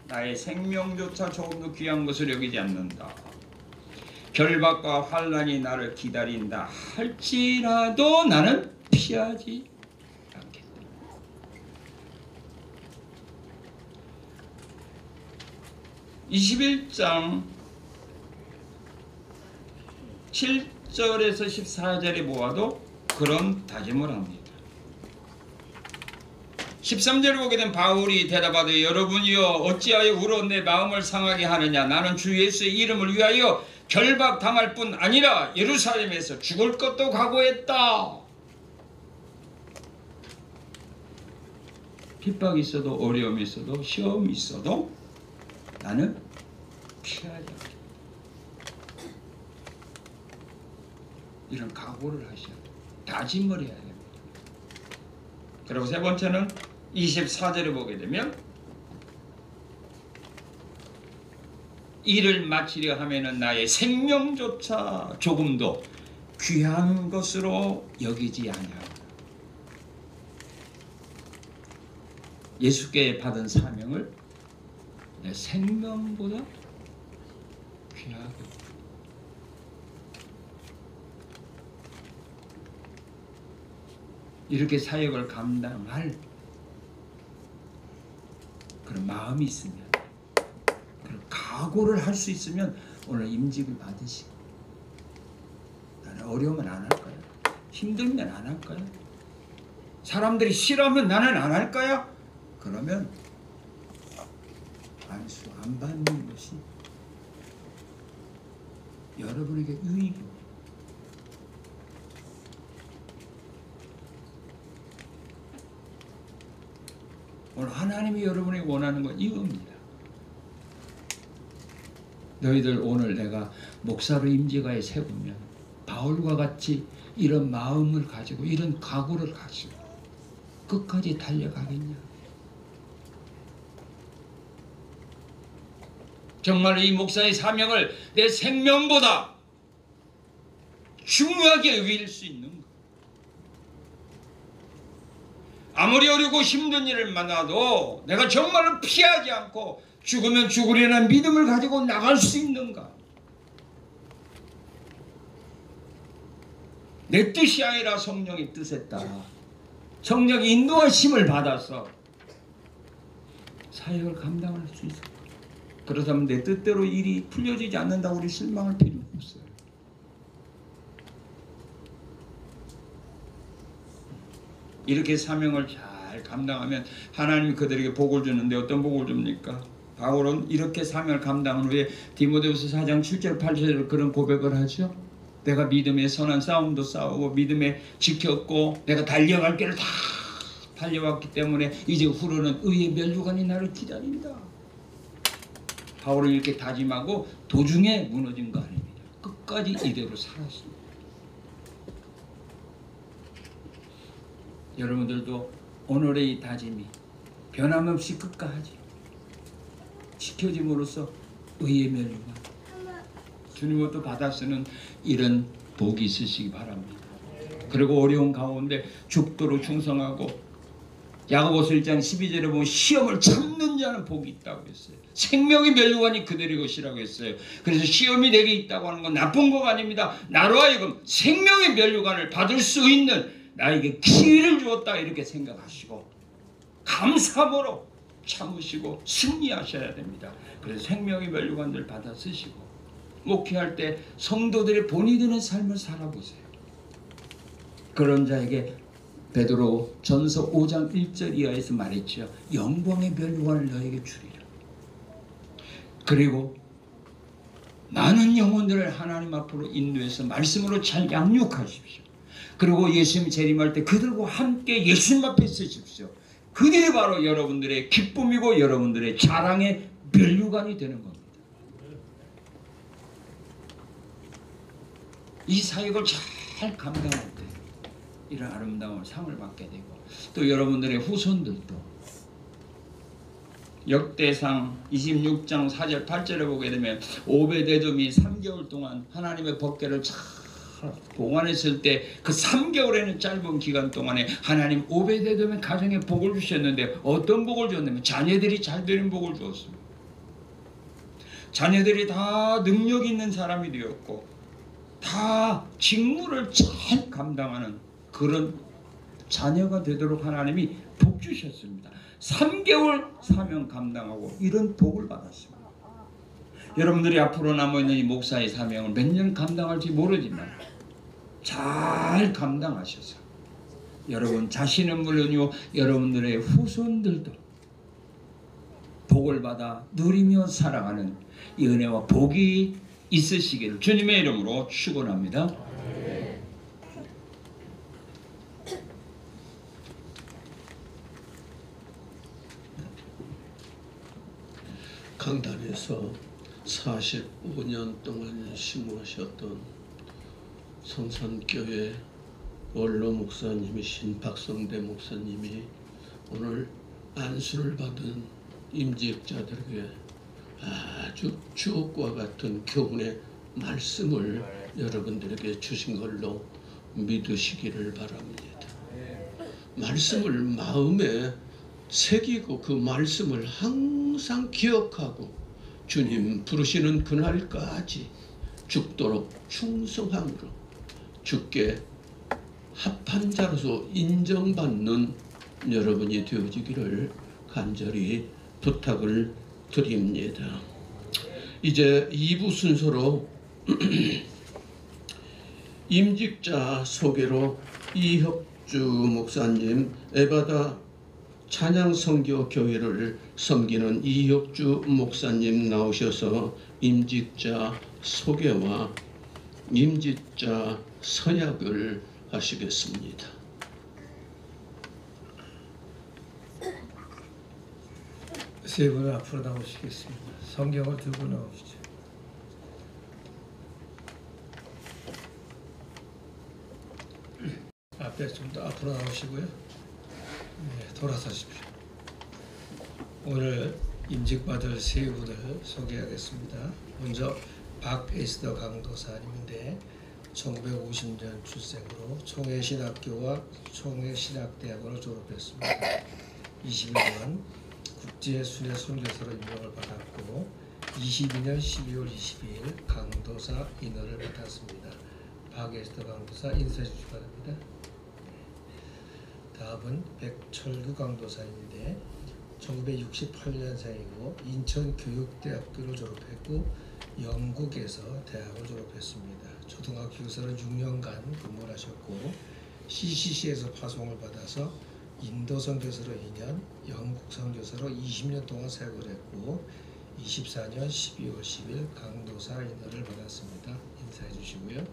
나의 생명조차 조금도 귀한 것을 여기지 않는다. 결박과 환난이 나를 기다린다 할지라도 나는 피하지 않겠다. (21장) 7절에서 14절에 보아도 그런 다짐을 합니다. 13절을 보게 된 바울이 대답하되 여러분이여 어찌하여 울어 내 마음을 상하게 하느냐. 나는 주 예수의 이름을 위하여 결박당할 뿐 아니라 예루살렘에서 죽을 것도 각오했다. 핍박이 있어도 어려움이 있어도 시험이 있어도 나는 피하지 않겠다. 이런 각오를 하셔야 돼요. 다짐을 해야 됩니다. 그리고 세 번째는 24절에 보게 되면 일을 마치려 하면은 나의 생명조차 조금도 귀한 것으로 여기지 아니하라. 예수께 받은 사명을 내 생명보다 귀하게, 이렇게 사역을 감당할 그런 마음이 있으면, 그런 각오를 할 수 있으면 오늘 임직을 받으시고, 나는 어려우면 안 할 거야, 힘들면 안 할 거야, 사람들이 싫어하면 나는 안 할 거야. 그러면 안수 안 받는 것이 여러분에게 유익입니다. 오늘 하나님이 여러분에게 원하는 건 이겁니다. 너희들 오늘 내가 목사로 임직하에 세우면 바울과 같이 이런 마음을 가지고 이런 각오를 가지고 끝까지 달려가겠냐? 정말 이 목사의 사명을 내 생명보다 중요하게 여길 수 있는가? 아무리 어렵고 힘든 일을 만나도 내가 정말로 피하지 않고 죽으면 죽으려는 믿음을 가지고 나갈 수 있는가? 내 뜻이 아니라 성령의 뜻에 따라 성령의 인도하심을 받아서 사역을 감당할 수 있을까? 그렇다면 내 뜻대로 일이 풀려지지 않는다고 우리 실망할 필요는 없어요. 이렇게 사명을 잘 감당하면 하나님이 그들에게 복을 주는데 어떤 복을 줍니까? 바울은 이렇게 사명을 감당한 후에 디모데후서 4장 7절 8절 그런 고백을 하죠. 내가 믿음의 선한 싸움도 싸우고 믿음에 지켰고 내가 달려갈 길을 다 달려왔기 때문에 이제 후로는 의의 면류관이 나를 기다린다. 바울은 이렇게 다짐하고 도중에 무너진 거 아닙니다. 끝까지 이대로 살았습니다. 여러분들도 오늘의 이 다짐이 변함없이 끝까지 지켜짐으로써 의의 면류관 주님으로부터 받아 쓰는 이런 복이 있으시기 바랍니다. 그리고 어려운 가운데 죽도록 충성하고 야고보서 1장 12절에 보면 시험을 참는 자는 복이 있다고 했어요. 생명의 면류관이 그들의 것이라고 했어요. 그래서 시험이 내게 있다고 하는 건 나쁜 거가 아닙니다. 나로 하여금 생명의 면류관을 받을 수 있는 나에게 기회를 주었다 이렇게 생각하시고 감사함으로 참으시고 승리하셔야 됩니다. 그래서 생명의 면류관들 받아 쓰시고 목회할 때 성도들의 본이 되는 삶을 살아보세요. 그런 자에게 베드로 전서 5장 1절 이하에서 말했죠. 영광의 면류관을 너에게 주리라. 그리고 많은 영혼들을 하나님 앞으로 인도해서 말씀으로 잘 양육하십시오. 그리고 예수님이 재림할 때 그들과 함께 예수님 앞에 서십시오. 그들이 바로 여러분들의 기쁨이고 여러분들의 자랑의 면류관이 되는 겁니다. 이 사역을 잘 감당할 때 이런 아름다운 상을 받게 되고 또 여러분들의 후손들도 역대상 26장 4절 8절에 보게 되면 오베데돔이 3개월 동안 하나님의 법궤를 잘 보관했을 때 그 3개월에는 짧은 기간 동안에 하나님 오베데돔의 가정에 복을 주셨는데 어떤 복을 줬냐면 자녀들이 잘 되는 복을 주었습니다. 자녀들이 다 능력 있는 사람이 되었고 다 직무를 잘 감당하는 그런 자녀가 되도록 하나님이 복 주셨습니다. 3개월 사명 감당하고 이런 복을 받았습니다. 여러분들이 앞으로 남아있는 이 목사의 사명을 몇 년 감당할지 모르지만 잘 감당하셔서 여러분 자신은 물론이요 여러분들의 후손들도 복을 받아 누리며 살아가는 이 은혜와 복이 있으시기를 주님의 이름으로 축원합니다. 강단에서 45년 동안 심무하셨던 성산교회 원로 목사님이신 박성대 목사님이 오늘 안수를 받은 임직자들에게 아주 주옥과 같은 교훈의 말씀을 여러분들에게 주신 걸로 믿으시기를 바랍니다. 말씀을 마음에 새기고 그 말씀을 항상 기억하고 주님 부르시는 그날까지 죽도록 충성함으로 주께 합한 자로서 인정받는 여러분이 되어지기를 간절히 부탁을 드립니다. 이제 2부 순서로 임직자 소개로 이혁주 목사님, 에바다 찬양선교교회를 섬기는 이혁주 목사님 나오셔서 임직자 소개와 임직자 서약을 하시겠습니다. 세 분은 앞으로 나오시겠습니다. 성경을 들고 나오시죠. 앞에 좀 더 앞으로 나오시고요. 네, 돌아서십시오. 오늘 임직받을 세 분을 소개하겠습니다. 먼저 박에스더 강도사님인데 1950년 출생으로 총회신학교와 총회신학대학원을 졸업했습니다. 21년 국제순회 선교사로 임명을 받았고 22년 12월 22일 강도사 인허를 받았습니다. 박에스더 강도사 인사해 주시기 바랍니다. 다음은 백철규 강도사인데 1968년생이고 인천교육대학교를 졸업했고 영국에서 대학을 졸업했습니다. 초등학교 교사로 6년간 근무를 하셨고 CCC에서 파송을 받아서 인도 선교사로 2년, 영국 선교사로 20년 동안 사역을 했고 24년 12월 10일 강도사 인허를 받았습니다. 인사해 주시고요.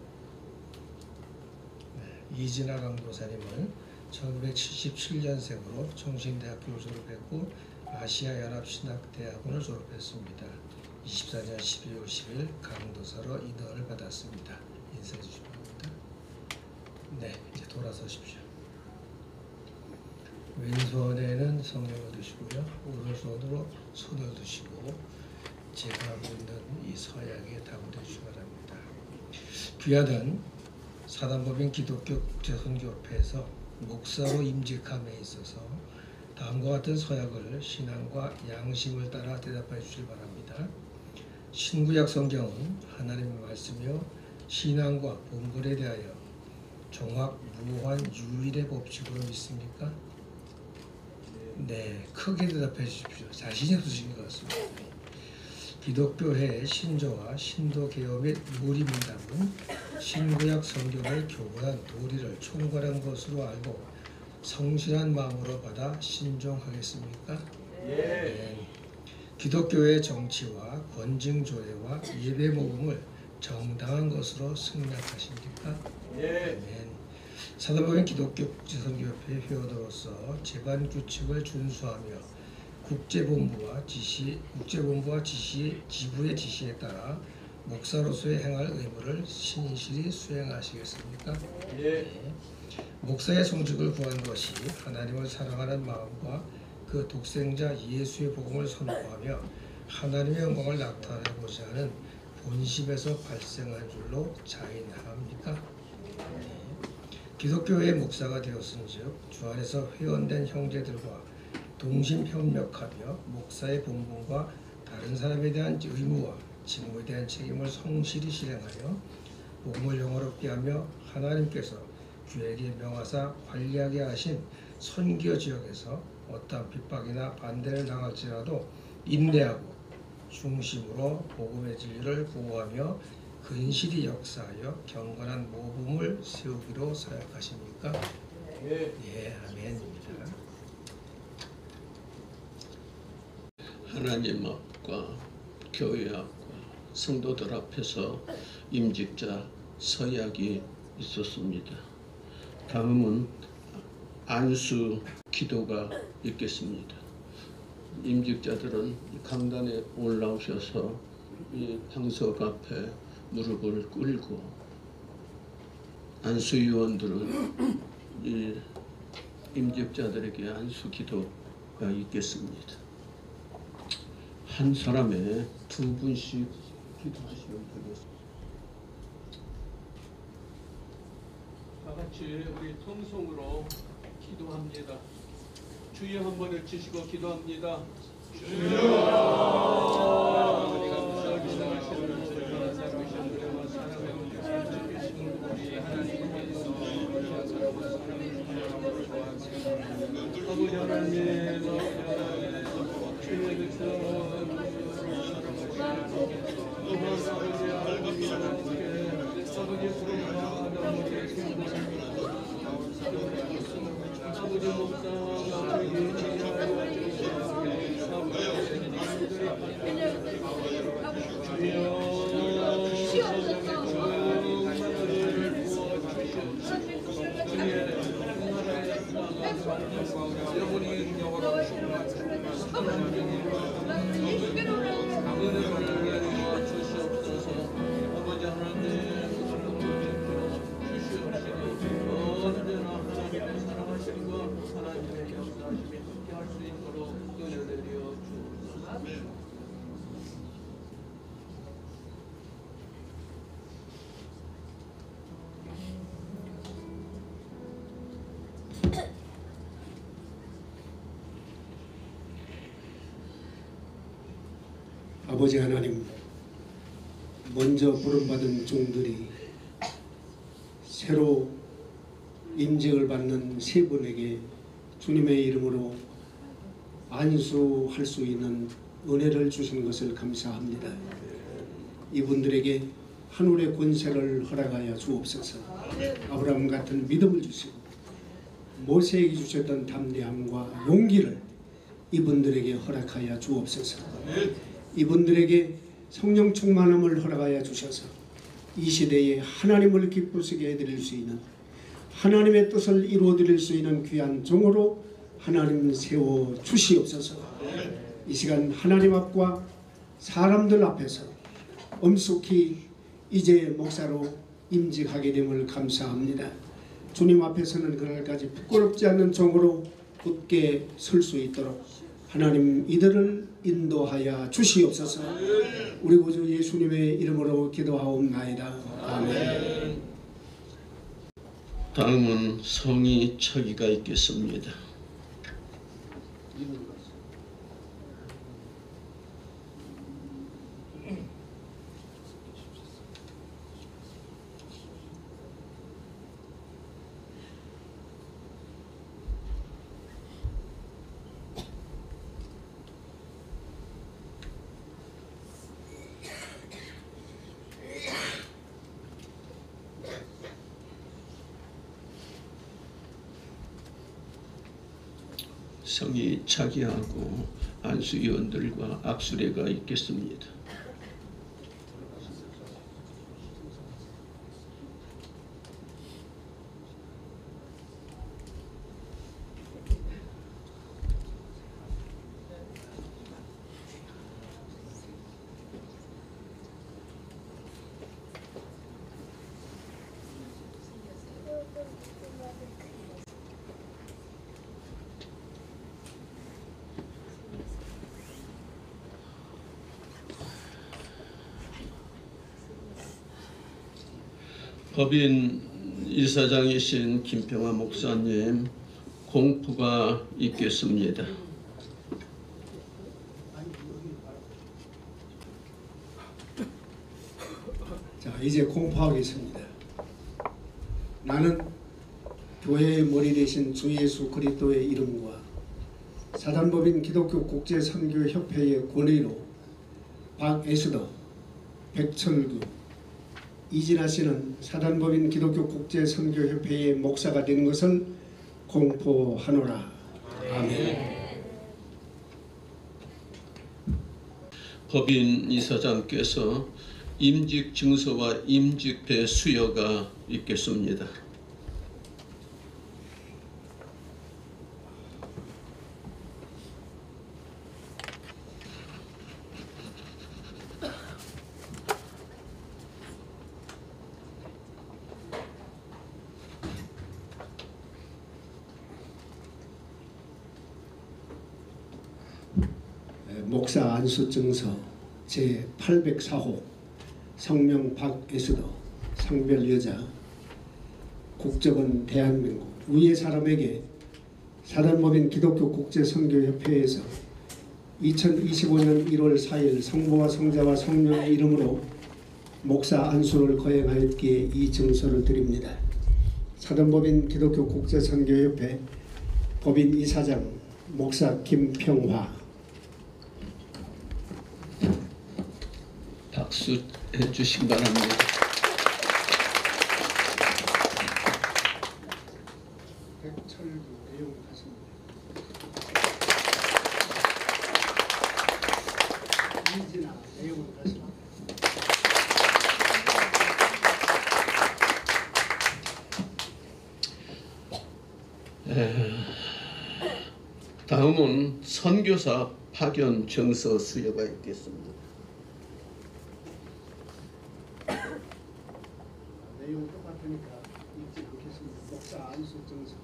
네, 이진아 강도사님은 1977년생으로 청신대학교를 졸업했고 아시아연합신학대학원을 졸업했습니다. 24년 12월 10일 강도사로 인허를 받았습니다. 인사해 주시기 바랍니다. 네, 이제 돌아서십시오. 왼손에는 성령을 두시고요. 오른손으로 손을 두시고 제가 하고 있는 이 서약에 답을 해주시기 바랍니다. 귀하는 사단법인 기독교 국제선교협회에서 목사로 임직함에 있어서 다음과 같은 서약을 신앙과 양심을 따라 대답해 주시기 바랍니다. 신구약 성경은 하나님의 말씀이요 신앙과 본분에 대하여 정확 무한 유일의 법칙으로 믿습니까? 네, 크게 대답해 주십시오. 자신이 없으신 것 같습니다. 기독교회의 신조와 신도개혁 및 무리문답은 신구약 성경의 교훈한 도리를 총괄한 것으로 알고 성실한 마음으로 받아 신종하겠습니까? 네. 기독교의 정치와 권징조례와 예배 모금을 정당한 것으로 승낙하십니까? 네. 사단법인 기독교 국제선교협회 회원으로서 제반 규칙을 준수하며 국제본부와 지부의 지시에 따라 목사로서의 행할 의무를 신실히 수행하시겠습니까? 네. 목사의 성직을 구한 것이 하나님을 사랑하는 마음과 그 독생자 예수의 복음을 선포하며 하나님의 영광을 나타내고자 하는 본심에서 발생한 줄로 자인합니까? 네. 기독교의 목사가 되었은즉 주 안에서 회원된 형제들과 동심협력하며 목사의 본분과 다른 사람에 대한 의무와 직무에 대한 책임을 성실히 실행하여 복음을 영화롭게 하며 하나님께서 교회에게 명하사 관리하게 하신 선교 지역에서 어떠한 핍박이나 반대를 당할지라도 인내하고 중심으로 복음의 진리를 보호하며 근실히 역사하여 경건한 모범을 세우기로 사역하십니까? 예, 아멘입니다. 하나님 앞과 교회 앞과 성도들 앞에서 임직자 서약이 있었습니다. 다음은 안수 기도가 있겠습니다. 임직자들은 강단에 올라오셔서 이 방석 앞에 무릎을 꿇고, 안수위원들은 이 임직자들에게 안수 기도가 있겠습니다. 한 사람에 두 분씩 기도하시면 되겠습니다. 다 같이 우리 통성으로 기도합니다. 주여 한 번 외치시고 기도합니다. 주여. 아버지 하나님, 아버지 하나님, 먼저 부름받은 종들이 새로 임직을 받는 세 분에게 주님의 이름으로 안수할 수 있는 은혜를 주신 것을 감사합니다. 이분들에게 하늘의 권세를 허락하여 주옵소서. 아브라함 같은 믿음을 주시고 모세에게 주셨던 담대함과 용기를 이분들에게 허락하여 주옵소서. 이분들에게 성령 충만함을 허락하여 주셔서 이 시대에 하나님을 기쁘시게 해드릴 수 있는, 하나님의 뜻을 이루어드릴 수 있는 귀한 종으로 하나님 세워 주시옵소서. 이 시간 하나님 앞과 사람들 앞에서 엄숙히 이제 목사로 임직하게 됨을 감사합니다. 주님 앞에서는 그날까지 부끄럽지 않는 종으로 굳게 설 수 있도록 하나님 이들을 인도하여 주시옵소서. 우리 구주 예수님의 이름으로 기도하옵나이다. 아멘. 다음은 성의 처기가 있겠습니다. 성의 차기하고 안수위원들과 악수례가 있겠습니다. 법인 이사장이신 김평화 목사님 공포가 있겠습니다. 자, 이제 공포하겠습니다. 나는 교회의 머리 대신 주 예수 그리스도의 이름과 사단법인 기독교 국제선교협회의 권위로 박에스더, 백철규, 이진아 씨는 사단법인 기독교 국제선교협회의 목사가 된 것을 공포하노라. 아멘. 법인 이사장께서 임직 증서와 임직배 수여가 있겠습니다. 목사 안수증서 제804호 성명 박에스더 성별 여자 국적은 대한민국 위의 사람에게 사단법인 기독교 국제선교협회에서 2025년 1월 4일 성부와 성자와 성령의 이름으로 목사 안수를 거행하였기에 이 증서를 드립니다. 사단법인 기독교 국제선교협회 법인 이사장 목사 김평화. 박수 해주시기 바랍니다. 백철구 내용 같습니다. 이진아 내용은 같습니다. 다음은 선교사 파견 정서 수여가 있겠습니다. 내용 똑같으니까 읽지 않겠습니다. 목사 안수 증서.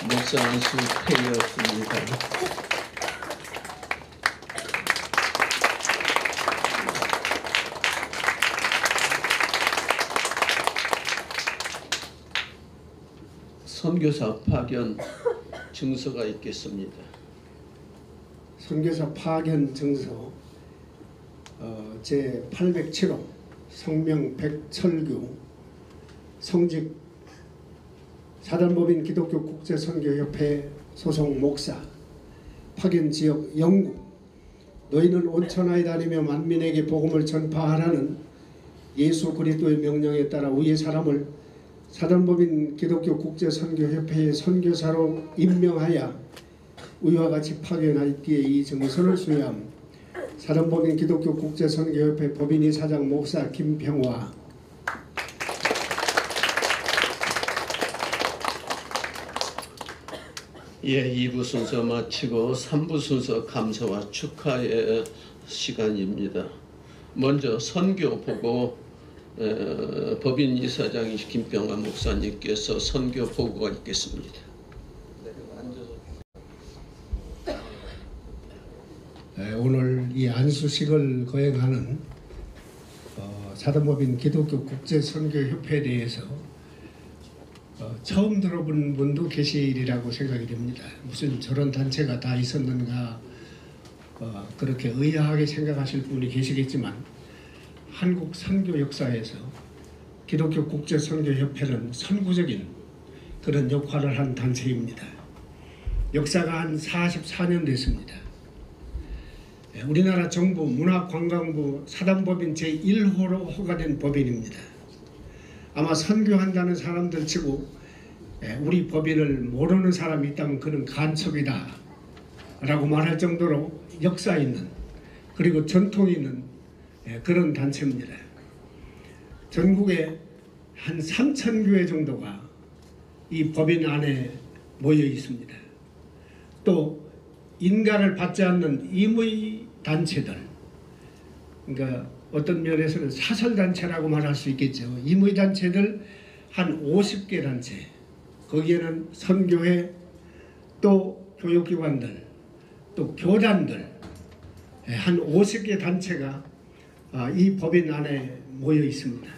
목사 안수 폐였습니다. 선교사 파견 증서가 있겠습니다. 선교사 파견 증서 제807호 성명 백철규 성직 사단법인 기독교 국제선교협회 소속 목사 파견 지역 영구 너희는 온 천하에 다니며 만민에게 복음을 전파하라는 예수 그리스도의 명령에 따라 위의 사람을 사단법인 기독교 국제선교협회의 선교사로 임명하여 위와 같이 파견하였기에 이 증서를 수여함. 사단법인 기독교 국제선교협회 법인이사장 목사 김평화. 예, 2부 순서 마치고 3부 순서 감사와 축하의 시간입니다. 먼저 선교 보고 법인 이사장 김평화 목사님께서 선교 보고가 있겠습니다. 오늘 이 안수식을 거행하는 사단법인 기독교 국제선교협회에 대해서 처음 들어본 분도 계시리라고 생각이 됩니다. 무슨 저런 단체가 다 있었는가 그렇게 의아하게 생각하실 분이 계시겠지만 한국 선교 역사에서 기독교 국제선교협회는 선구적인 그런 역할을 한 단체입니다. 역사가 한 44년 됐습니다. 우리나라 정부 문화관광부 사단법인 제1호로 허가된 법인입니다. 아마 선교한다는 사람들 치고 우리 법인을 모르는 사람이 있다면 그는 간첩이다 라고 말할 정도로 역사 있는 그리고 전통 있는 그런 단체입니다. 전국에 한 3,000교회 정도가 이 법인 안에 모여 있습니다. 또 인가를 받지 않는 임의 단체들, 그러니까 어떤 면에서는 사설단체라고 말할 수 있겠죠. 임의 단체들 한 50개 단체, 거기에는 선교회, 또 교육기관들, 또 교단들 한 50개 단체가 이 법인 안에 모여 있습니다.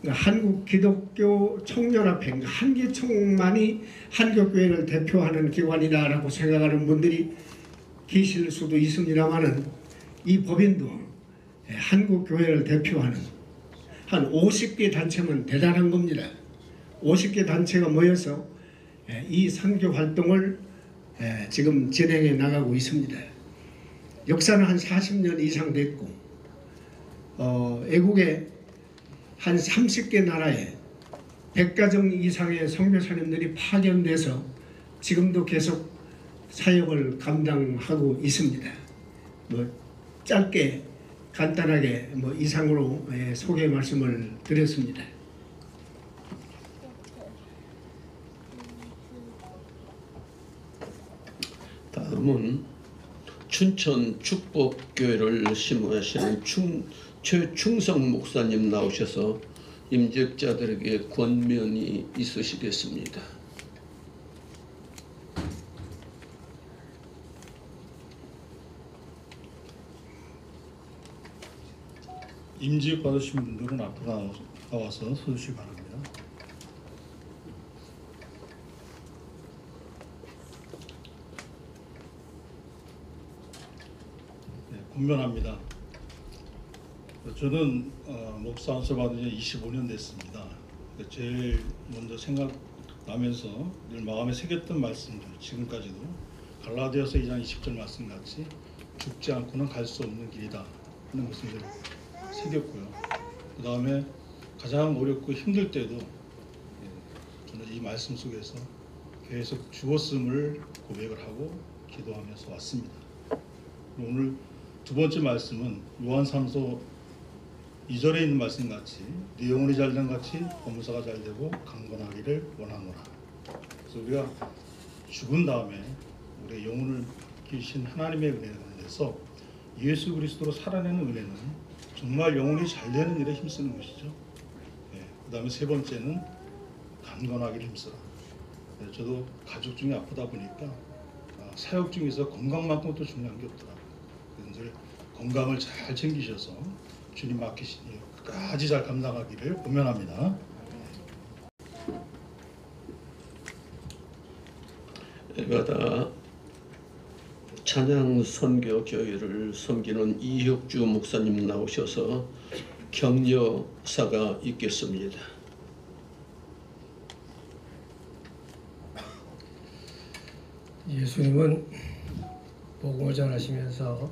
그러니까 한국 기독교 총연합회, 그러니까 한기총만이 한국교회를 대표하는 기관이다라고 생각하는 분들이 계실 수도 있습니다만은 이 법인도 한국교회를 대표하는 한 50개 단체면 대단한 겁니다. 50개 단체가 모여서 이 선교 활동을 지금 진행해 나가고 있습니다. 역사는 한 40년 이상 됐고 애국에 한 30개 나라에 100가정 이상의 선교사님들이 파견돼서 지금도 계속 사역을 감당하고 있습니다. 뭐 짧게 간단하게 뭐 이상으로 소개 말씀을 드렸습니다. 다음은 춘천 축복교회를 심무하시는 최충성 목사님 나오셔서 임직자들에게 권면이 있으시겠습니다. 임직 받으신 분들은 앞으로 나와서 서주시기 바랍니다. 네, 권면합니다. 저는 목사 안수 받은 지 25년 됐습니다. 제일 먼저 생각나면서 늘 마음에 새겼던 말씀들, 지금까지도 갈라디아서 2장 20절 말씀같이 죽지 않고는 갈 수 없는 길이다 하는 말씀들 새겼고요. 그 다음에 가장 어렵고 힘들 때도 저는 이 말씀 속에서 계속 죽었음을 고백을 하고 기도하면서 왔습니다. 오늘 두 번째 말씀은 요한3서 2절에 있는 말씀 같이 네 영혼이 잘된 같이 범사가 잘되고 강건하기를 원하노라. 그래서 우리가 죽은 다음에 우리의 영혼을 기신 하나님의 은혜 가운데서 예수 그리스도로 살아내는 은혜는 정말 영혼이 잘되는 일에 힘쓰는 것이죠. 그 다음에 세 번째는 강건하기를 힘쓰라. 저도 가족 중에 아프다 보니까 사역 중에서 건강만큼 또 중요한 게 없더라고요. 그래서 건강을 잘 챙기셔서 주님 맡기신 일 끝까지 잘 감당하기를 권면합니다. 에바다 찬양 선교 교회를 섬기는 이혁주 목사님 나오셔서 격려사가 있겠습니다. 예수님은 복음을 전하시면서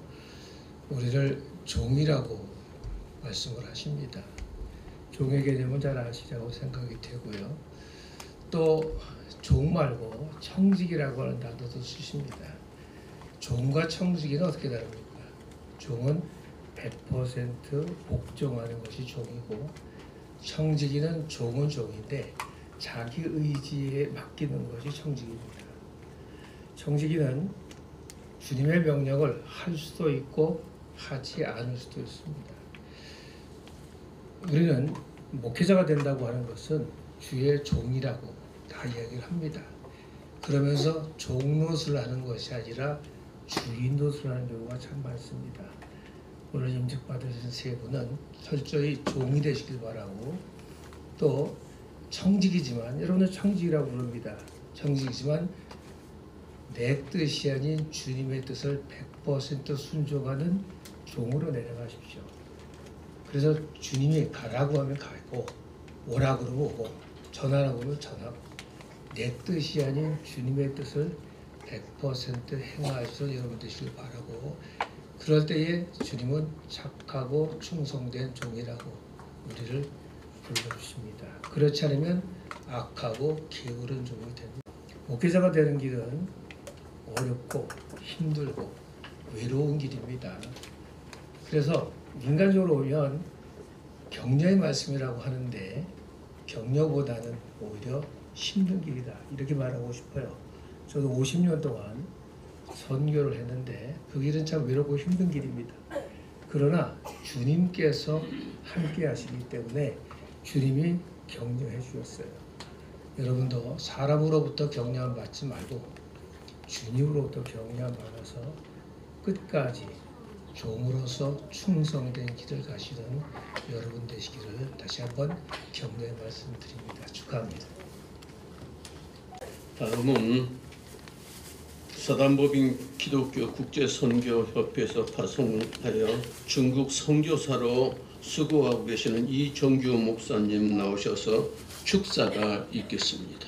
우리를 종이라고 말씀을 하십니다. 종의 개념은 잘 아시라고 생각이 되고요. 또 종 말고 청직이라고 하는 단어도 쓰십니다. 종과 청지기는 어떻게 다릅니까? 종은 100% 복종하는 것이 종이고, 청지기는 종은 종인데 자기 의지에 맡기는 것이 청지기입니다. 청지기는 주님의 명령을 할 수도 있고 하지 않을 수도 있습니다. 우리는 목회자가 된다고 하는 것은 주의 종이라고 다 이야기를 합니다. 그러면서 종 노릇을 하는 것이 아니라 주인 노릇을 하는 경우가 참 많습니다. 오늘 임직 받으신 세 분은 철저히 종이 되시길 바라고, 또 청직이지만, 여러분은 청직이라고 부릅니다. 청직이지만 내 뜻이 아닌 주님의 뜻을 100% 순종하는 종으로 내려가십시오. 그래서 주님이 가라고 하면 가고, 오라고 그러면 오고, 전하라고 하면 전하고, 내 뜻이 아닌 주님의 뜻을 100% 행하셔서 여러분 되시길 바라고, 그럴 때에 주님은 착하고 충성된 종이라고 우리를 불러주십니다. 그렇지 않으면 악하고 게으른 종이 됩니다. 목회자가 되는 길은 어렵고 힘들고 외로운 길입니다. 그래서 인간적으로 보면 격려의 말씀이라고 하는데 격려보다는 오히려 힘든 길이다, 이렇게 말하고 싶어요. 저도 50년 동안 선교를 했는데 그 길은 참 외롭고 힘든 길입니다. 그러나 주님께서 함께 하시기 때문에 주님이 격려해 주셨어요. 여러분도 사람으로부터 격려함 받지 말고 주님으로부터 격려함 받아서 끝까지 종으로서 충성된 길을 가시는 여러분 되시기를 다시 한번 격려의 말씀드립니다. 축하합니다. 다음은 서단법인 기독교 국제선교협회에서 파송하여 중국 선교사로 수고하고 계시는 이정규 목사님 나오셔서 축사가 있겠습니다.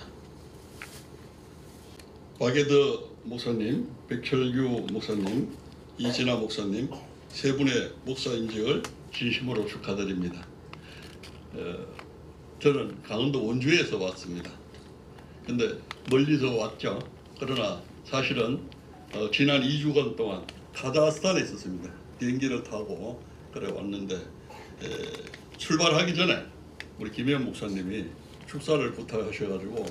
박예드 목사님, 백철규 목사님, 이진아 목사님 세 분의 목사 인직을 진심으로 축하드립니다. 저는 강원도 원주에서 왔습니다. 근데 멀리서 왔죠. 그러나 사실은 지난 2주간 동안 카자흐스탄에 있었습니다. 비행기를 타고 그래 왔는데 출발하기 전에 우리 김혜연 목사님이 축사를 부탁하셔가지고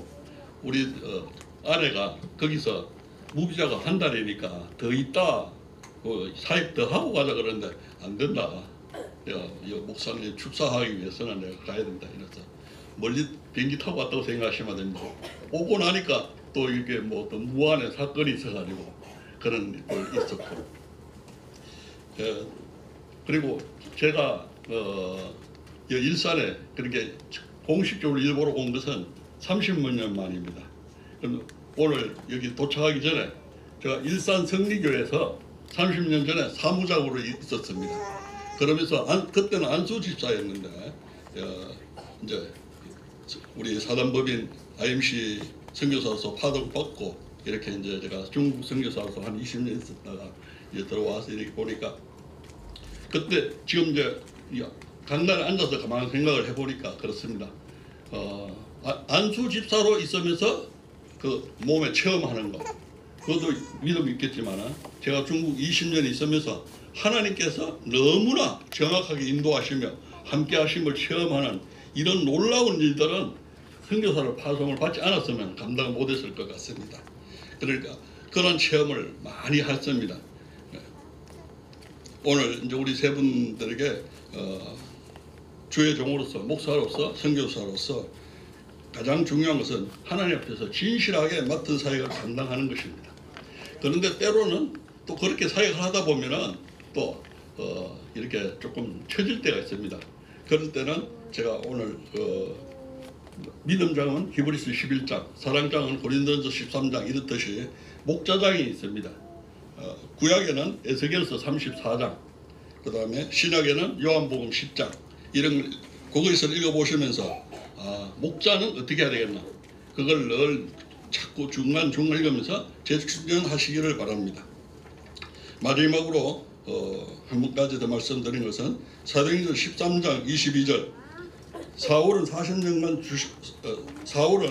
우리 아내가 거기서 무비자가 한 달이니까 더 있다 사역 더 하고 가자 그러는데 안 된다. 내가 목사님 축사하기 위해서는 내가 가야 된다 이래서 멀리 비행기 타고 왔다고 생각하시면 안 됩니다. 오고 나니까 또 이게 뭐 어떤 무한의 사건이 있어가지고 그런 걸 있었고 그리고 제가 일산에 그렇게 공식적으로 일보러 온 것은 30몇 년 만입니다. 오늘 여기 도착하기 전에 제가 일산 성리교에서 30년 전에 사무장으로 있었습니다. 그러면서 그때는 안수 집사였는데 이제 우리 사단법인 IMC 선교사로서 파송받고 이렇게 이제 제가 중국 선교사로서 한 20년 있었다가 이제 들어와서 이렇게 보니까 그때 지금 이제 강단에 앉아서 가만히 생각을 해보니까 그렇습니다. 안수 집사로 있으면서 그 몸에 체험하는 거 그것도 믿음이 있겠지만 제가 중국 20년 있으면서 하나님께서 너무나 정확하게 인도하시며 함께 하심을 체험하는 이런 놀라운 일들은 선교사로 파송을 받지 않았으면 감당 못했을 것 같습니다. 그러니까 그런 체험을 많이 했습니다. 오늘 이제 우리 세 분들에게 주의 종으로서 목사로서 선교사로서 가장 중요한 것은 하나님 앞에서 진실하게 맡은 사역을 감당하는 것입니다. 그런데 때로는 또 그렇게 사역을 하다 보면은 또 이렇게 조금 처질 때가 있습니다. 그럴 때는 제가 오늘 믿음장은 히브리서 11장, 사랑장은 고린도전서 13장 이렇듯이 목자장이 있습니다. 구약에는 에스겔서 34장, 그 다음에 신약에는 요한복음 10장 이런 그것을 읽어보시면서 목자는 어떻게 해야 되겠나 그걸 늘 자꾸 중간중간 읽으면서 재충전하시기를 바랍니다. 마지막으로 한 가지 더 말씀드린 것은 사도행전 13장 22절 사울은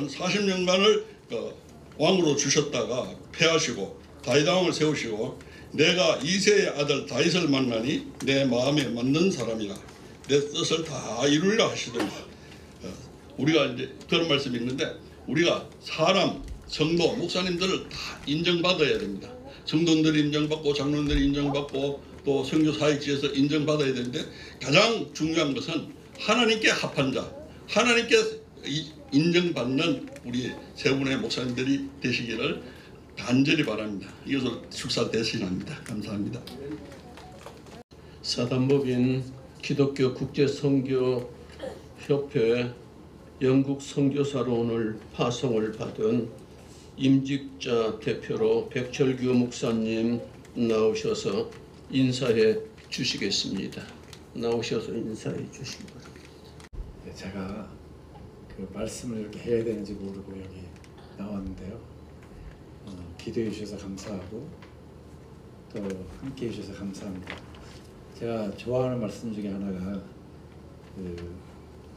40년간을 왕으로 주셨다가 패하시고 다윗 왕을 세우시고 내가 이새의 아들 다윗을 만나니 내 마음에 맞는 사람이라 내 뜻을 다 이루리라 하시더니 우리가 이제 그런 말씀이 있는데 우리가 사람, 성도, 목사님들을 다 인정받아야 됩니다. 성도들이 인정받고 장로들이 인정받고 또 선교사역지에서 인정받아야 되는데 가장 중요한 것은 하나님께 합한 자, 하나님께 인정받는 우리 세 분의 목사님들이 되시기를 간절히 바랍니다. 이것을 축사 대신합니다. 감사합니다. 사단법인 기독교 국제선교협회 영국 선교사로 오늘 파송을 받은 임직자 대표로 백철규 목사님 나오셔서 인사해 주시겠습니다. 나오셔서 인사해 주시기 바랍니다. 네, 제가 그 말씀을 이렇게 해야 되는지 모르고 여기 나왔는데요. 기도해 주셔서 감사하고 또 함께 해 주셔서 감사합니다. 제가 좋아하는 말씀 중에 하나가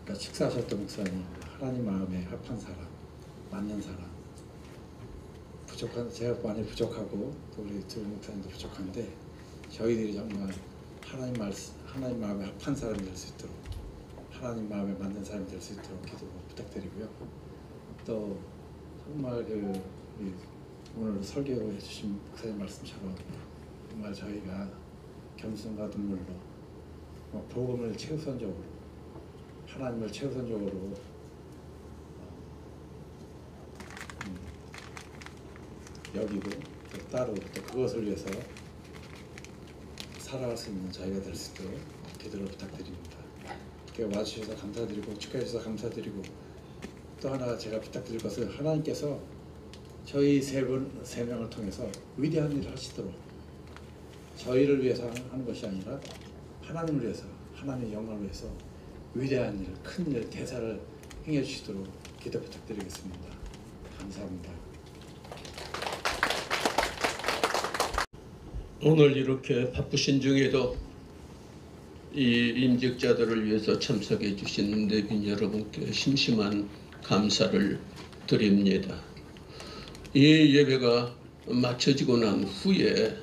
아까 식사하셨던 목사님 하나님 마음에 합한 사람, 맞는 사람 부족한 제가 많이 부족하고 또 우리 두 목사님도 부족한데 저희들이 정말 하나님 마음에 합한 사람이 될 수 있도록 하나님 마음에 맞는 사람이 될 수 있도록 기도 부탁드리고요. 또 정말 오늘 설교해 주신 목사님 말씀처럼 정말 저희가 겸손과 눈물로 복음을 최우선적으로 하나님을 최우선적으로 여기고 또 따로 또 그것을 위해서 살아갈 수 있는 저희가 될 수 있도록 기도를 부탁드립니다. 이렇게 와주셔서 감사드리고 축하해 주셔서 감사드리고 또 하나 제가 부탁드릴 것은 하나님께서 저희 세 명을 통해서 위대한 일을 하시도록 저희를 위해서 하는 것이 아니라 하나님을 위해서 하나님의 영광을 위해서 위대한 일, 큰 일, 대사를 행해 주시도록 기도 부탁드리겠습니다. 감사합니다. 오늘 이렇게 바쁘신 중에도 이 임직자들을 위해서 참석해 주신 내빈 여러분께 심심한 감사를 드립니다. 이 예배가 마쳐지고 난 후에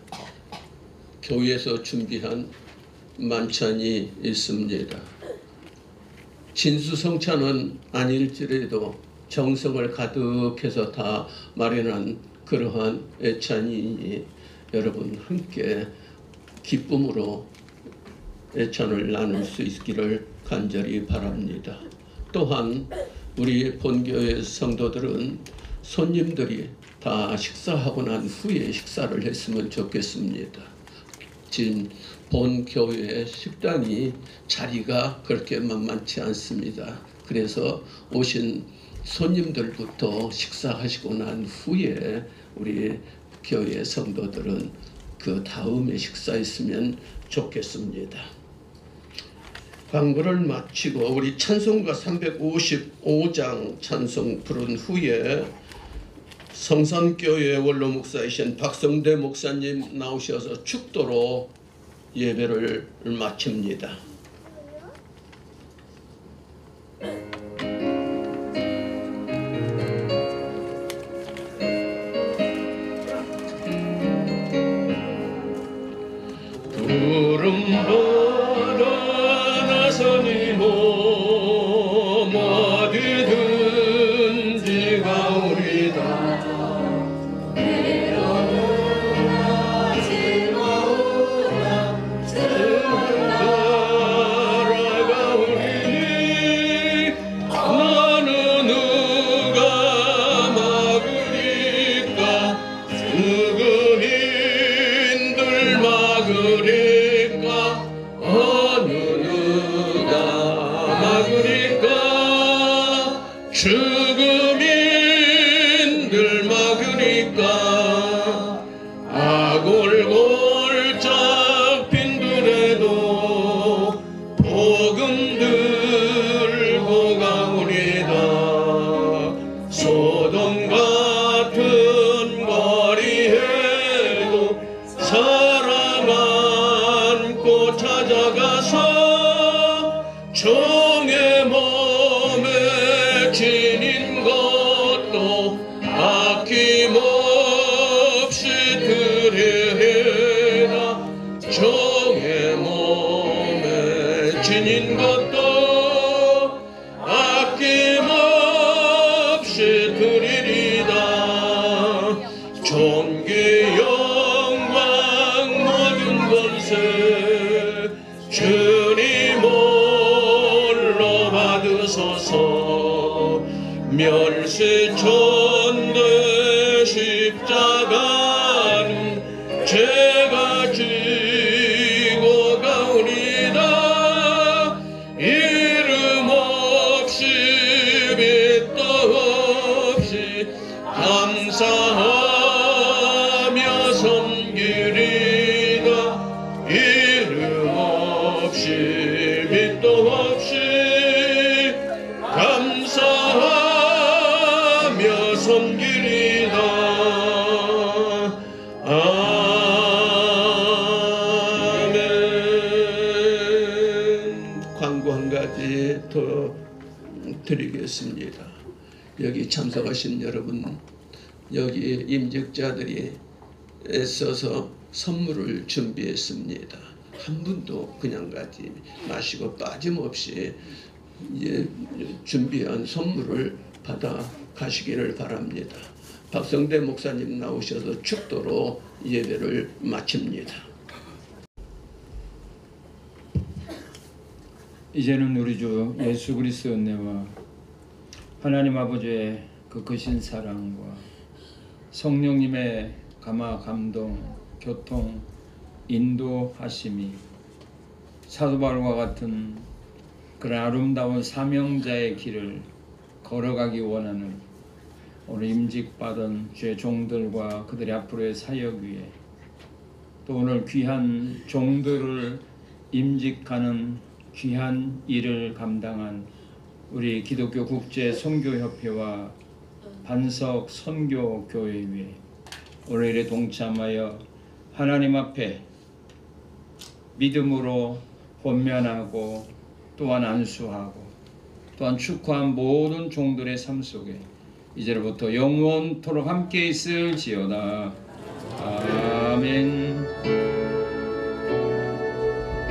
교회에서 준비한 만찬이 있습니다. 진수성찬은 아닐지라도 정성을 가득해서 다 마련한 그러한 애찬이니 여러분 함께 기쁨으로 애찬을 나눌 수 있기를 간절히 바랍니다. 또한 우리 본교회 성도들은 손님들이 다 식사하고 난 후에 식사를 했으면 좋겠습니다. 지금 본교회 식당이 자리가 그렇게 만만치 않습니다. 그래서 오신 손님들부터 식사하시고 난 후에 우리 교회 성도들은 그 다음에 식사했으면 좋겠습니다. 광고를 마치고 우리 찬송가 355장 찬송 부른 후에 성산교회 원로 목사이신 박성대 목사님 나오셔서 축도로 예배를 마칩니다. 구름보다 나서니 몸 어디든지 가오리다. 죽음인들 막으니까 아골골 잡힌 들에도 복음 들고 가오리다. 소돔 같은 거리에도 사람 안고 찾아가서 종의 몸에 지닌 것도 아낌없이 드리리라. 종의 몸에 지닌 것도 아낌없이 드리리다. 존귀 영광 모든 권세 주님 홀로 받으소서. 멸시천대 십자가는 죄가 지고 가오리다. 이름 없이 빛도 없이 감사하며 섬기리다. 이름 없이 빛도 없이 감사하며 섬기리다. 아멘. 광고 한 가지 더 드리겠습니다. 여기 참석하신 여러분, 여기 임직자들이 애써서 선물을 준비했습니다. 한 분도 그냥 가지 마시고 빠짐없이 준비한 선물을 받아 가시기를 바랍니다. 박성대 목사님 나오셔서 축도로 예배를 마칩니다. 이제는 우리 주 예수 그리스도의 은혜와 하나님 아버지의 그 크신 사랑과 성령님의 감화 감동 교통 인도하심이 사도 바울과 같은 그런 아름다운 사명자의 길을 걸어가기 원하는 오늘 임직받은 주의 종들과 그들의 앞으로의 사역 위에 또 오늘 귀한 종들을 임직하는 귀한 일을 감당한 우리 기독교 국제 선교협회와 반석 선교교회 위에 오늘 일에 동참하여 하나님 앞에 믿음으로 권면하고 또한 안수하고 또한 축복한 모든 종들의 삶 속에 이제로부터 영원토록 함께 있을지어다. 아멘.